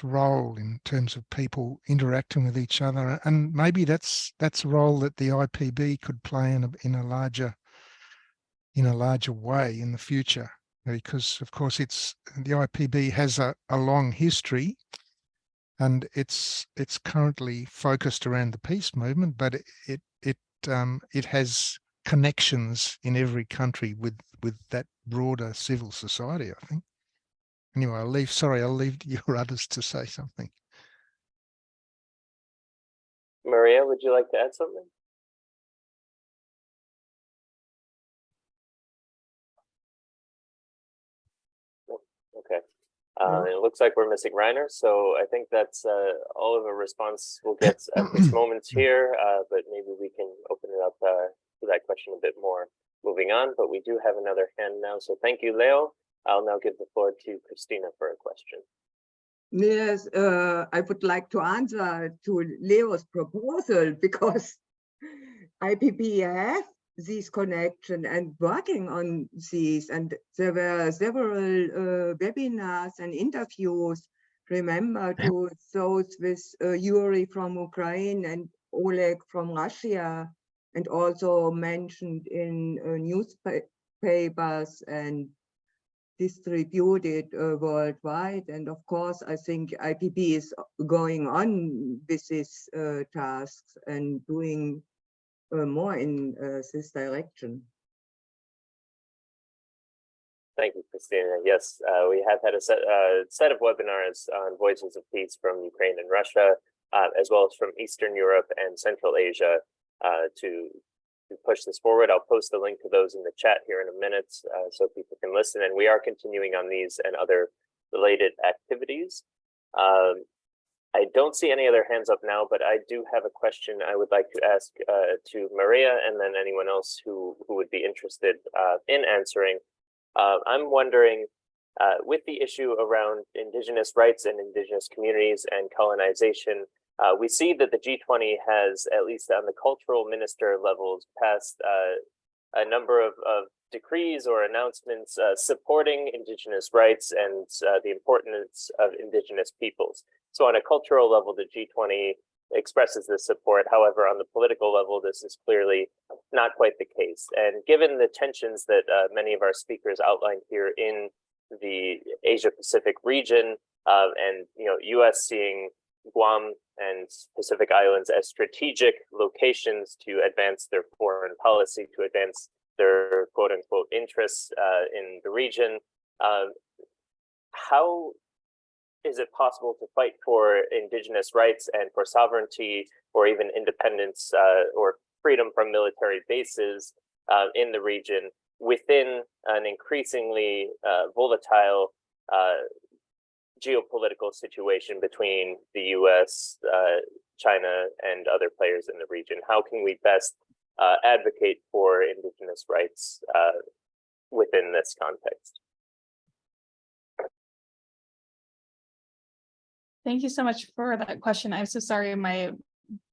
role in terms of people interacting with each other, and maybe that's a role that the IPB could play in a larger way in the future, because of course the IPB has a long history, and it's currently focused around the peace movement, but it has connections in every country with that broader civil society, I think. Anyway, I'll leave your others to say something. Maria, would you like to add something? Okay. It looks like we're missing Reiner, so I think that's all of a response we'll get at this moment here, but maybe we can open it up to that question a bit more moving on, but we do have another hand now, so thank you, Leo. I'll now give the floor to Kristine for a question. Yes, I would like to answer to Leo's proposal, because IPPF this connection and working on these, and there were several webinars and interviews, remember, to those with Yuri from Ukraine and Oleg from Russia, and also mentioned in newspapers and distributed worldwide. And of course, I think IPB is going on with these tasks and doing more in this direction. Thank you, Kristine. Yes, we have had a set of webinars on Voices of Peace from Ukraine and Russia, as well as from Eastern Europe and Central Asia, to push this forward. I'll post the link to those in the chat here in a minute, so people can listen. And we are continuing on these and other related activities. I don't see any other hands up now, but I do have a question I would like to ask to Maria, and then anyone else who would be interested in answering. I'm wondering, with the issue around Indigenous rights and Indigenous communities and colonization, we see that the G20 has, at least on the cultural minister levels, passed a number of decrees or announcements supporting Indigenous rights and the importance of Indigenous peoples. So on a cultural level, the G20 expresses this support. However, on the political level, this is clearly not quite the case. And given the tensions that many of our speakers outlined here in the Asia Pacific region, and U.S. seeing Guam and Pacific Islands as strategic locations to advance their foreign policy, to advance their quote unquote interests in the region, how is it possible to fight for Indigenous rights and for sovereignty, or even independence or freedom from military bases in the region within an increasingly volatile geopolitical situation between the US, China, and other players in the region? How can we best advocate for Indigenous rights within this context? Thank you so much for that question. I'm so sorry my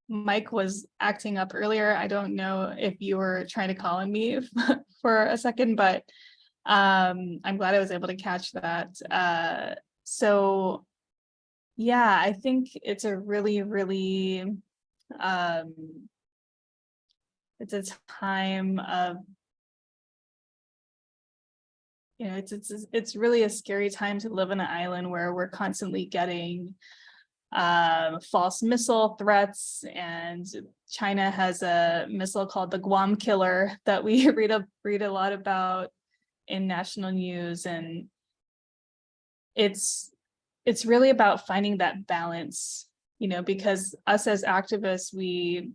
mic was acting up earlier. I don't know if you were trying to call on me for a second, but I'm glad I was able to catch that. So yeah, I think it's a really, really It's a time of, you know, it's really a scary time to live on an island where we're constantly getting false missile threats, and China has a missile called the Guam killer that we read a lot about in national news. And it's really about finding that balance, you know, because us as activists, we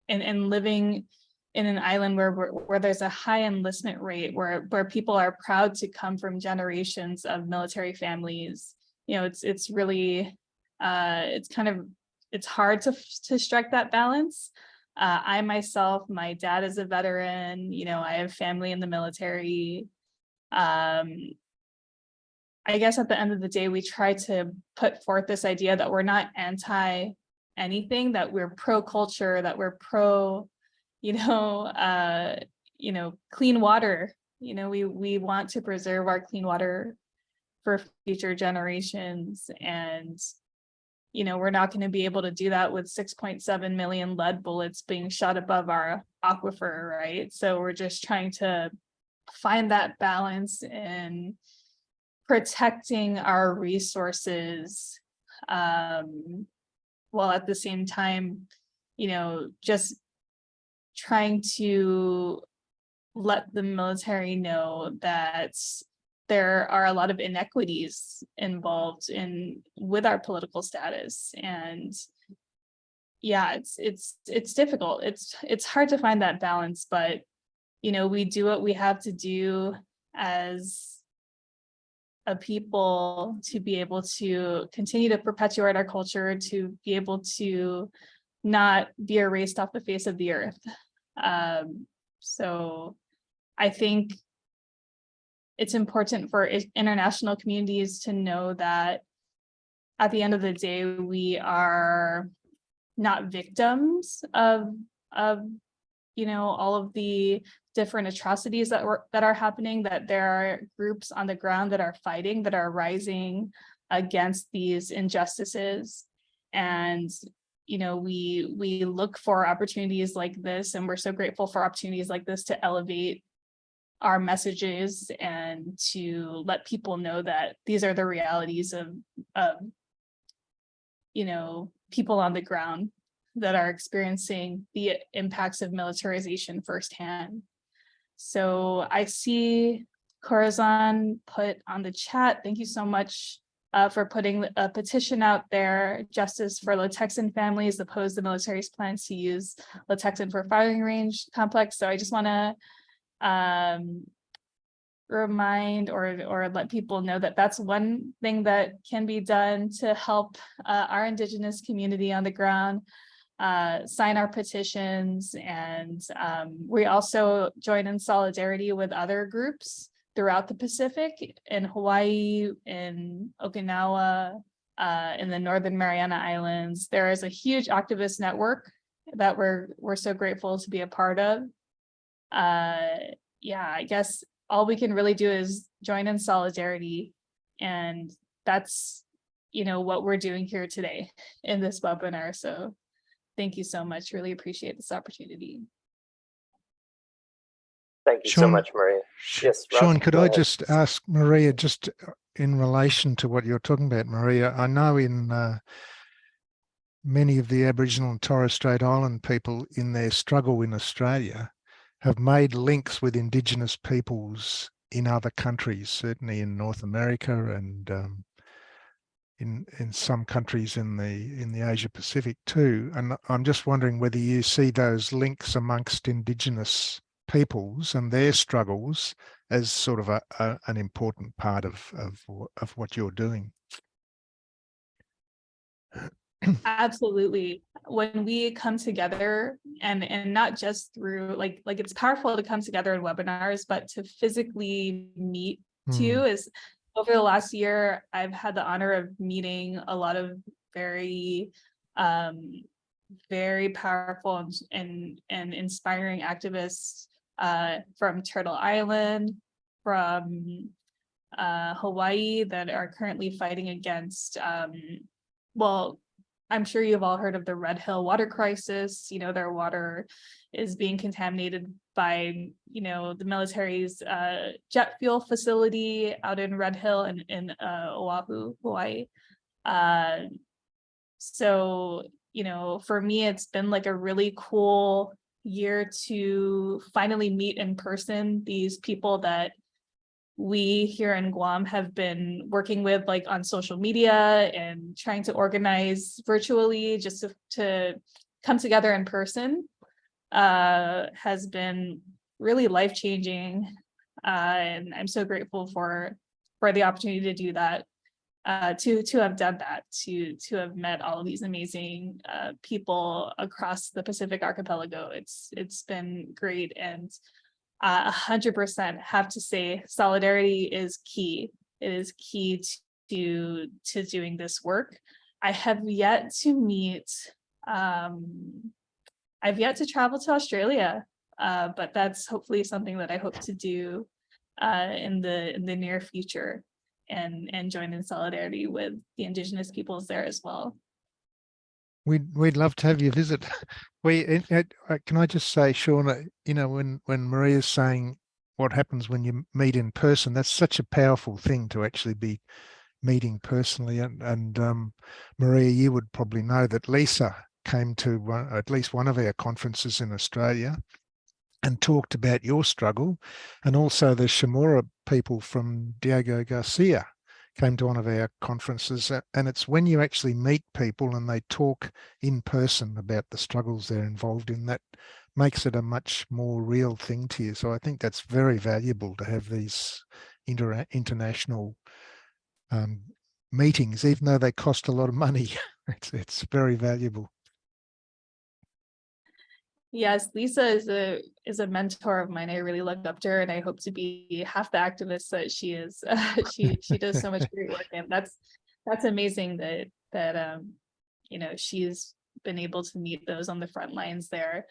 and living in an island where there's a high enlistment rate, where people are proud to come from generations of military families, you know, it's really it's hard to strike that balance. I myself, my dad is a veteran, you know, I have family in the military. I guess at the end of the day, we try to put forth this idea that we're not anti anything, that we're pro culture, that we're pro, you know, clean water. You know, we want to preserve our clean water for future generations. And, you know, we're not going to be able to do that with 6.7 million lead bullets being shot above our aquifer, right? So we're just trying to find that balance in protecting our resources, while at the same time, you know, just trying to let the military know that there are a lot of inequities involved with our political status. And yeah, it's difficult. It's hard to find that balance, but you know, we do what we have to do as a people to be able to continue to perpetuate our culture, to be able to not be erased off the face of the earth. So I think it's important for international communities to know that at the end of the day, we are not victims of you know, all of the different atrocities that are happening, that there are groups on the ground that are fighting, that are rising against these injustices. And, you know, we look for opportunities like this, and we're so grateful for opportunities like this to elevate our messages and to let people know that these are the realities of you know, people on the ground that are experiencing the impacts of militarization firsthand. So I see Corazon put on the chat. Thank you so much for putting a petition out there. Justice for Litekyan families oppose the military's plans to use Litekyan for firing range complex. So I just want to remind or let people know that that's one thing that can be done to help our Indigenous community on the ground. Sign our petitions, and we also join in solidarity with other groups throughout the Pacific, in Hawaii, in Okinawa, in the Northern Mariana Islands. There is a huge activist network that we're so grateful to be a part of. Yeah, I guess all we can really do is join in solidarity, and that's, you know, what we're doing here today in this webinar. So thank you so much. Really appreciate this opportunity. Thank you so much, Maria. Yes, Rob, Sean, could I just ask Maria, just in relation to what you're talking about, Maria, I know in many of the Aboriginal and Torres Strait Island people in their struggle in Australia have made links with Indigenous peoples in other countries, certainly in North America and in some countries in the Asia Pacific too. And I'm just wondering whether you see those links amongst Indigenous peoples and their struggles as sort of an important part of what you're doing. Absolutely. When we come together and not just through like it's powerful to come together in webinars, but to physically meet too. Is over the last year, I've had the honor of meeting a lot of very powerful and inspiring activists from Turtle Island, from Hawaii, that are currently fighting against well, I'm sure you've all heard of the Red Hill water crisis. You know, their water is being contaminated by, you know, the military's jet fuel facility out in Red Hill in Oahu, Hawaii. So, you know, for me, it's been like a really cool year to finally meet in person these people that we here in Guam have been working with, like on social media and trying to organize virtually just to come together in person, has been really life-changing. And I'm so grateful for the opportunity to do that, to have done that, to have met all of these amazing people across the Pacific Archipelago. It's been great, and 100% have to say solidarity is key. It is key to doing this work. I have yet to meet, I've yet to travel to Australia, but that's hopefully something that I hope to do in the near future, and join in solidarity with the Indigenous peoples there as well. We'd love to have you visit. Can I just say, Shauna, you know, when Maria's saying what happens when you meet in person, that's such a powerful thing to actually be meeting personally. And Maria, you would probably know that Lisa came to at least one of our conferences in Australia and talked about your struggle, and also the Chamorro people from Diego Garcia came to one of our conferences, and it's when you actually meet people and they talk in person about the struggles they're involved in that makes it a much more real thing to you. So I think that's very valuable to have these international meetings, even though they cost a lot of money. It's very valuable. Yes, Lisa is a mentor of mine. I really look up to her, and I hope to be half the activist that she is. She does so much great work, and that's amazing that you know, she's been able to meet those on the front lines there.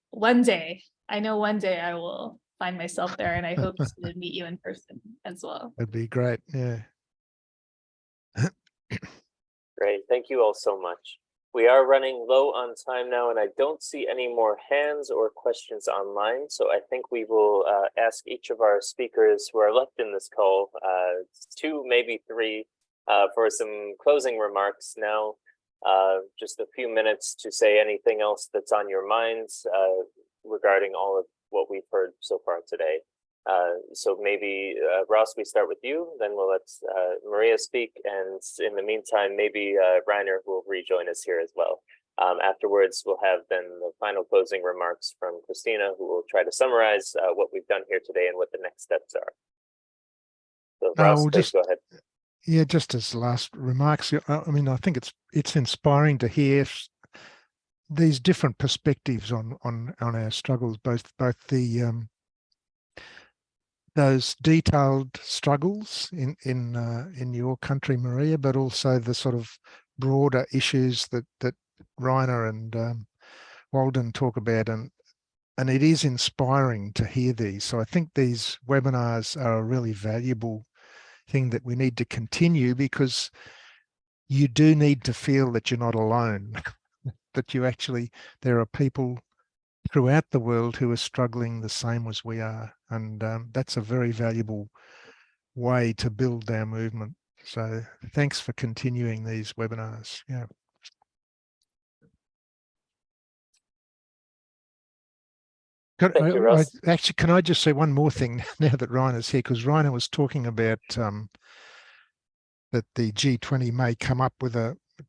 One day I will find myself there, and I hope to meet you in person as well. That'd be great. Yeah. Great. Thank you all so much. We are running low on time now, and I don't see any more hands or questions online. So I think we will ask each of our speakers who are left in this call, 2, maybe 3, for some closing remarks now. Just a few minutes to say anything else that's on your minds regarding all of what we've heard so far today. So maybe Ross, we start with you, then we'll let Maria speak, and in the meantime, maybe Reiner will rejoin us here as well. Afterwards, we'll have then the final closing remarks from Kristine, who will try to summarize what we've done here today and what the next steps are. So Ross, please go ahead. Yeah, just as last remarks, I mean, I think it's inspiring to hear these different perspectives on our struggles, both the those detailed struggles in your country, Maria, but also the sort of broader issues that Reiner and Walden talk about, and it is inspiring to hear these. So I think these webinars are a really valuable thing that we need to continue, because you do need to feel that you're not alone, that you actually, there are people throughout the world who are struggling the same as we are. And that's a very valuable way to build our movement. So thanks for continuing these webinars. Yeah. Thank you, Ross. Actually, can I just say one more thing now that Reiner's here? Because Reiner was talking about that the G20 may come up with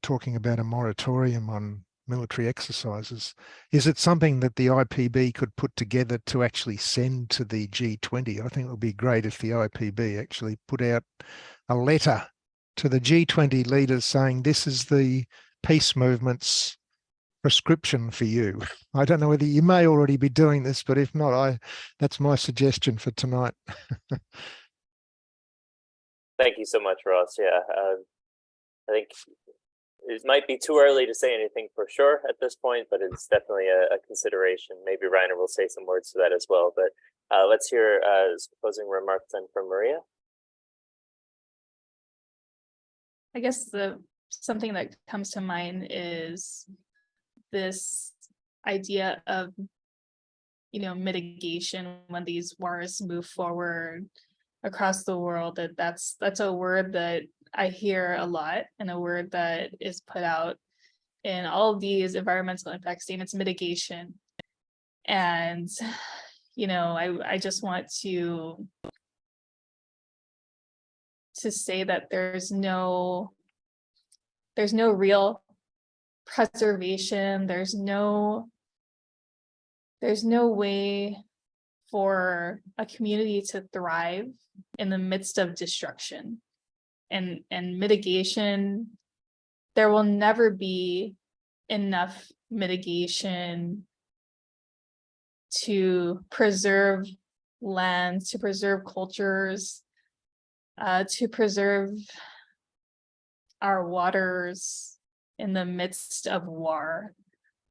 talking about a moratorium on military exercises. Is it something that the IPB could put together to actually send to the G20? I think it would be great if the IPB actually put out a letter to the G20 leaders saying this is the peace movement's prescription for you. I don't know whether you may already be doing this, but if not, that's my suggestion for tonight. Thank you so much, Ross. Yeah, I think it might be too early to say anything for sure at this point, but it's definitely a consideration. Maybe Reiner will say some words to that as well. But let's hear some closing remarks then from Maria. I guess the something that comes to mind is this idea of, mitigation when these wars move forward across the world. That's a word that I hear a lot, and a word that is put out in all of these environmental impact statements: mitigation. And I just want to say that there's no real preservation. There's no way for a community to thrive in the midst of destruction. And mitigation, there will never be enough mitigation to preserve lands, to preserve cultures, to preserve our waters in the midst of war.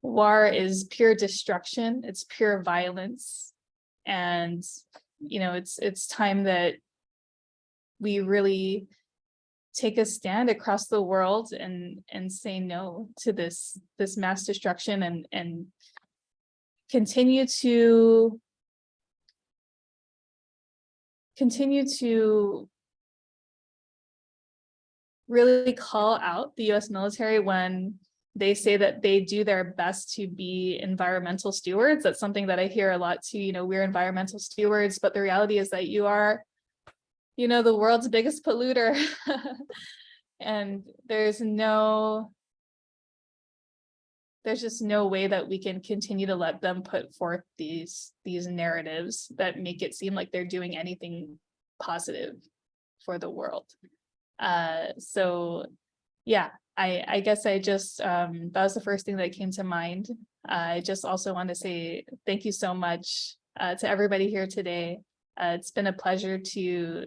War is pure destruction, it's pure violence. And, it's time that we really take a stand across the world and say no to this mass destruction, and continue to really call out the US military when they say that they do their best to be environmental stewards. That's something that I hear a lot too. We're environmental stewards, but the reality is that you are, the world's biggest polluter. And there's just no way that we can continue to let them put forth these narratives that make it seem like they're doing anything positive for the world. So yeah, I guess I just, that was the first thing that came to mind. I just also want to say thank you so much to everybody here today. It's been a pleasure to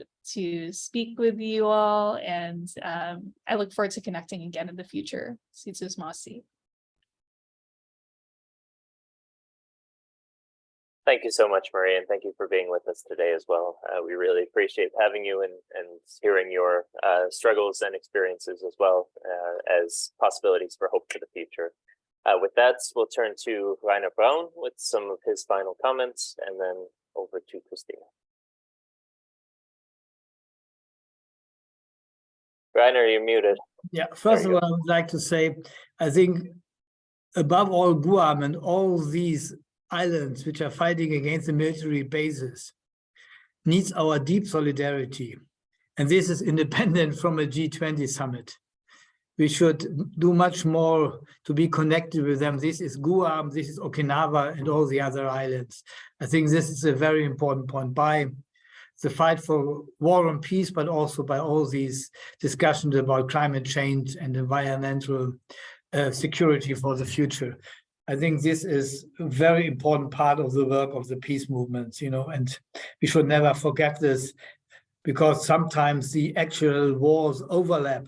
speak with you all, and I look forward to connecting again in the future. Situs Masi. Thank you so much, Maria, and thank you for being with us today as well. We really appreciate having you and hearing your struggles and experiences as well as possibilities for hope for the future. With that, we'll turn to Reiner Braun with some of his final comments, and then over to Kristine. Reiner, you're muted. Yeah, first of all, I would like to say, I think above all, Guam and all these islands which are fighting against the military bases needs our deep solidarity. And this is independent from a G20 summit. We should do much more to be connected with them. This is Guam, this is Okinawa, and all the other islands. I think this is a very important point by the fight for war and peace, but also by all these discussions about climate change and environmental security for the future. I think this is a very important part of the work of the peace movements, and we should never forget this, because sometimes the actual wars overlap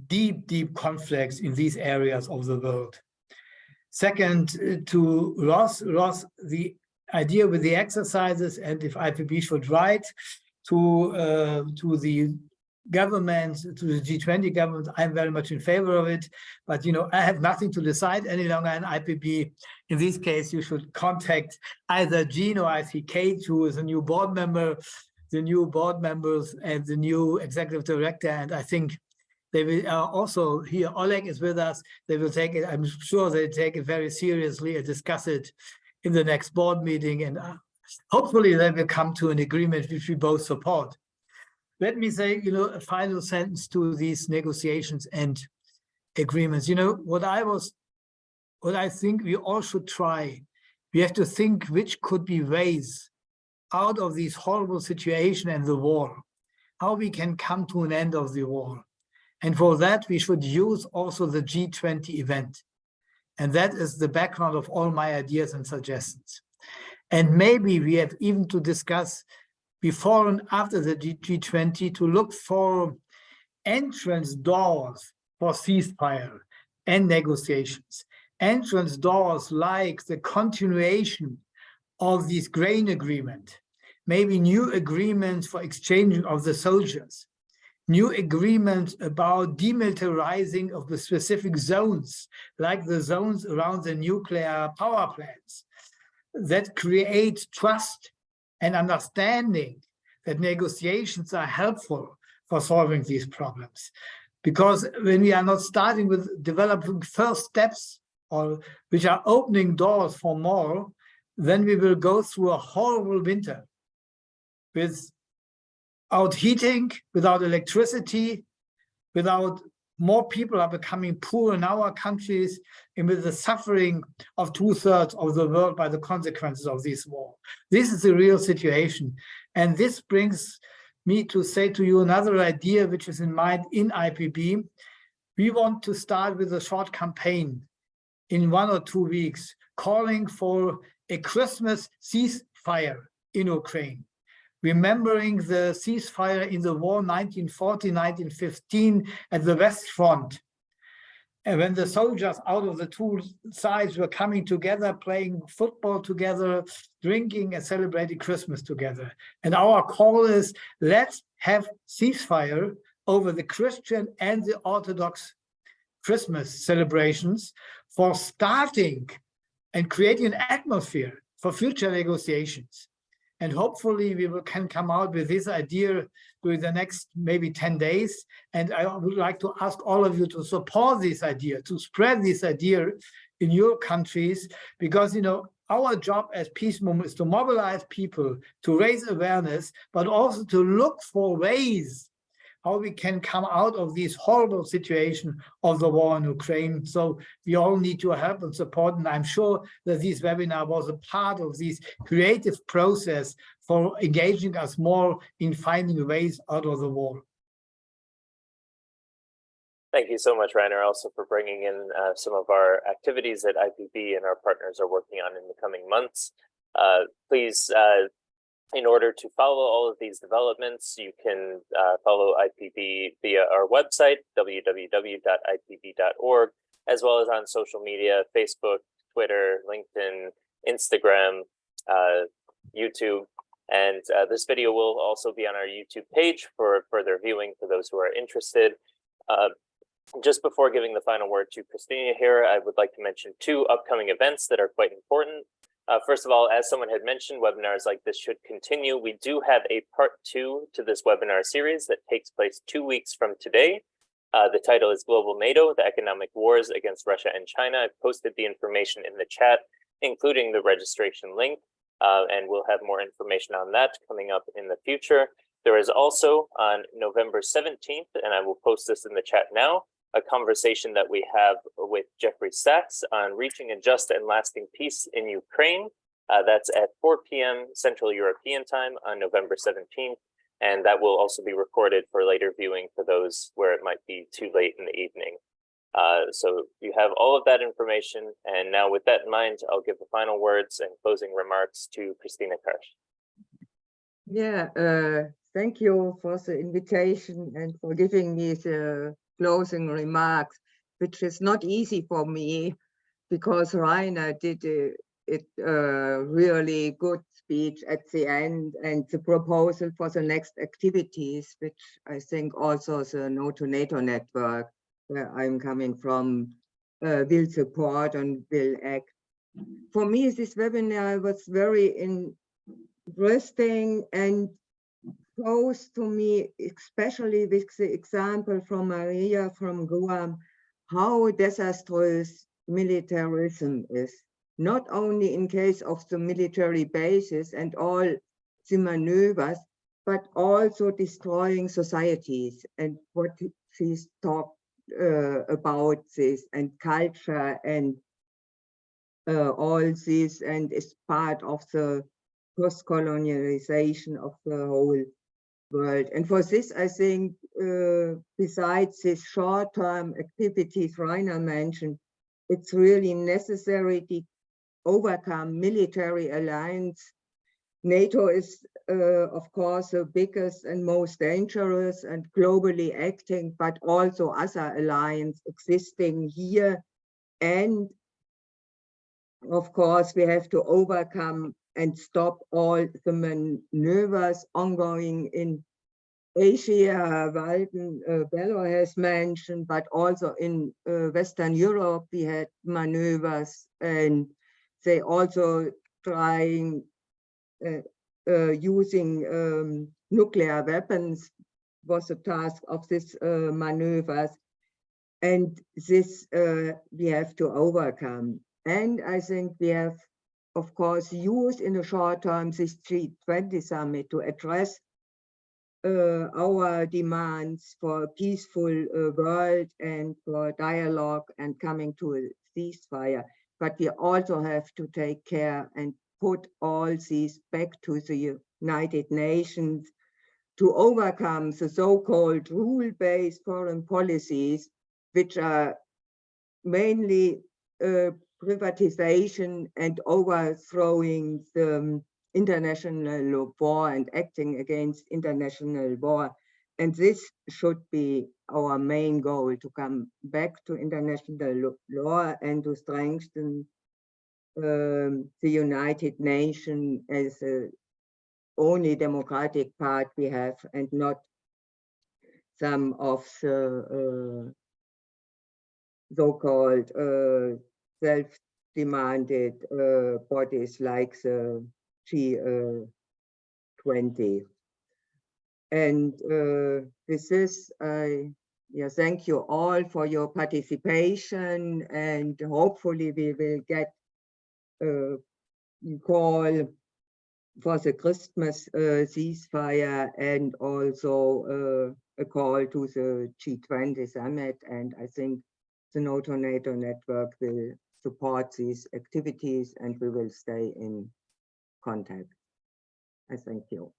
deep conflicts in these areas of the world. Second, to Ross, the idea with the exercises, and if IPB should write to the government, to the G20 government, I'm very much in favor of it. But I have nothing to decide any longer in IPB. In this case, you should contact either Jean or ICK, who is a new board member, the new board members, and the new executive director. And I think they will also here. Oleg is with us. They will take it. I'm sure they take it very seriously and discuss it in the next board meeting. And hopefully they will come to an agreement which we both support. Let me say, a final sentence to these negotiations and agreements. What I think we all should try, we have to think which could be ways out of this horrible situation and the war, how we can come to an end of the war. And for that, we should use also the G20 event. And that is the background of all my ideas and suggestions. And maybe we have even to discuss before and after the G20 to look for entrance doors for ceasefire and negotiations. Entrance doors like the continuation of this grain agreement, maybe new agreements for exchanging of the soldiers, new agreements about demilitarizing of the specific zones, like the zones around the nuclear power plants, that create trust and understanding that negotiations are helpful for solving these problems. Because when we are not starting with developing first steps, or which are opening doors for more, then we will go through a horrible winter without heating, without electricity, without more people are becoming poor in our countries, and with the suffering of 2/3 of the world by the consequences of this war. This is the real situation. And this brings me to say to you another idea which is in mind in IPB. We want to start with a short campaign in 1 or 2 weeks, calling for a Christmas ceasefire in Ukraine, remembering the ceasefire in the war 1914-1915 at the West Front. And when the soldiers out of the two sides were coming together, playing football together, drinking and celebrating Christmas together. And our call is, let's have ceasefire over the Christian and the Orthodox Christmas celebrations for starting and creating an atmosphere for future negotiations. And hopefully we can come out with this idea during the next maybe 10 days. And I would like to ask all of you to support this idea, to spread this idea in your countries, because, you know, our job as Peace Movement is to mobilize people, to raise awareness, but also to look for ways how we can come out of this horrible situation of the war in Ukraine. So we all need your help and support. And I'm sure that this webinar was a part of this creative process for engaging us more in finding ways out of the war. Thank you so much, Reiner, also for bringing in some of our activities that IPB and our partners are working on in the coming months. Please, in order to follow all of these developments, you can follow IPB via our website, www.ipb.org, as well as on social media, Facebook, Twitter, LinkedIn, Instagram, YouTube. And this video will also be on our YouTube page for further viewing for those who are interested. Just before giving the final word to Kristine here, I would like to mention 2 upcoming events that are quite important. First of all, as someone had mentioned, webinars like this should continue. We do have a part 2 to this webinar series that takes place 2 weeks from today. The title is Global NATO, the Economic Wars Against Russia and China. I've posted the information in the chat, including the registration link, and we'll have more information on that coming up in the future. There is also on November 17th, and I will post this in the chat now, a conversation that we have with Jeffrey Sachs on reaching a just and lasting peace in Ukraine. That's at 4 p.m. Central European time on November 17th. And that will also be recorded for later viewing for those where it might be too late in the evening. So you have all of that information. And now with that in mind, I'll give the final words and closing remarks to Kristine Karch. Yeah, thank you for the invitation and for giving me the closing remarks, which is not easy for me because Reiner did a really good speech at the end, and the proposal for the next activities, which I think also the NATO network, where I'm coming from, will support and will act. For me, this webinar was very interesting and close to me, especially with the example from Maria from Guam, how disastrous militarism is, not only in case of the military bases and all the maneuvers, but also destroying societies, and what she's talked about this, and culture and all this, and is part of the post-colonialization of the whole world. And for this, I think, besides these short-term activities Reiner mentioned, it's really necessary to overcome military alliance. NATO is, of course, the biggest and most dangerous and globally acting, but also other alliances existing here. And of course, we have to overcome and stop all the maneuvers ongoing in Asia, Walden, Bello has mentioned, but also in Western Europe, we had maneuvers, and they also trying using nuclear weapons was the task of this maneuvers, and this we have to overcome. And I think we have, of course, used in the short term this G20 summit to address our demands for a peaceful world and for dialogue and coming to a ceasefire. But we also have to take care and put all these back to the United Nations to overcome the so-called rule-based foreign policies, which are mainly privatization and overthrowing the international law and acting against international law. And this should be our main goal, to come back to international law and to strengthen the United Nations as the only democratic part we have, and not some of the so-called self-demanded bodies like the G20. And with this, I thank you all for your participation, and hopefully we will get a call for the Christmas ceasefire, and also a call to the G20 summit. And I think the NATO network will support these activities, and we will stay in contact. I thank you.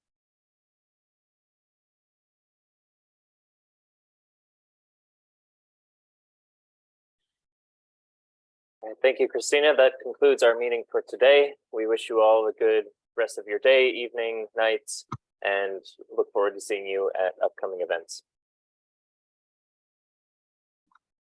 Thank you, Kristine. That concludes our meeting for today. We wish you all a good rest of your day, evening, nights, and look forward to seeing you at upcoming events.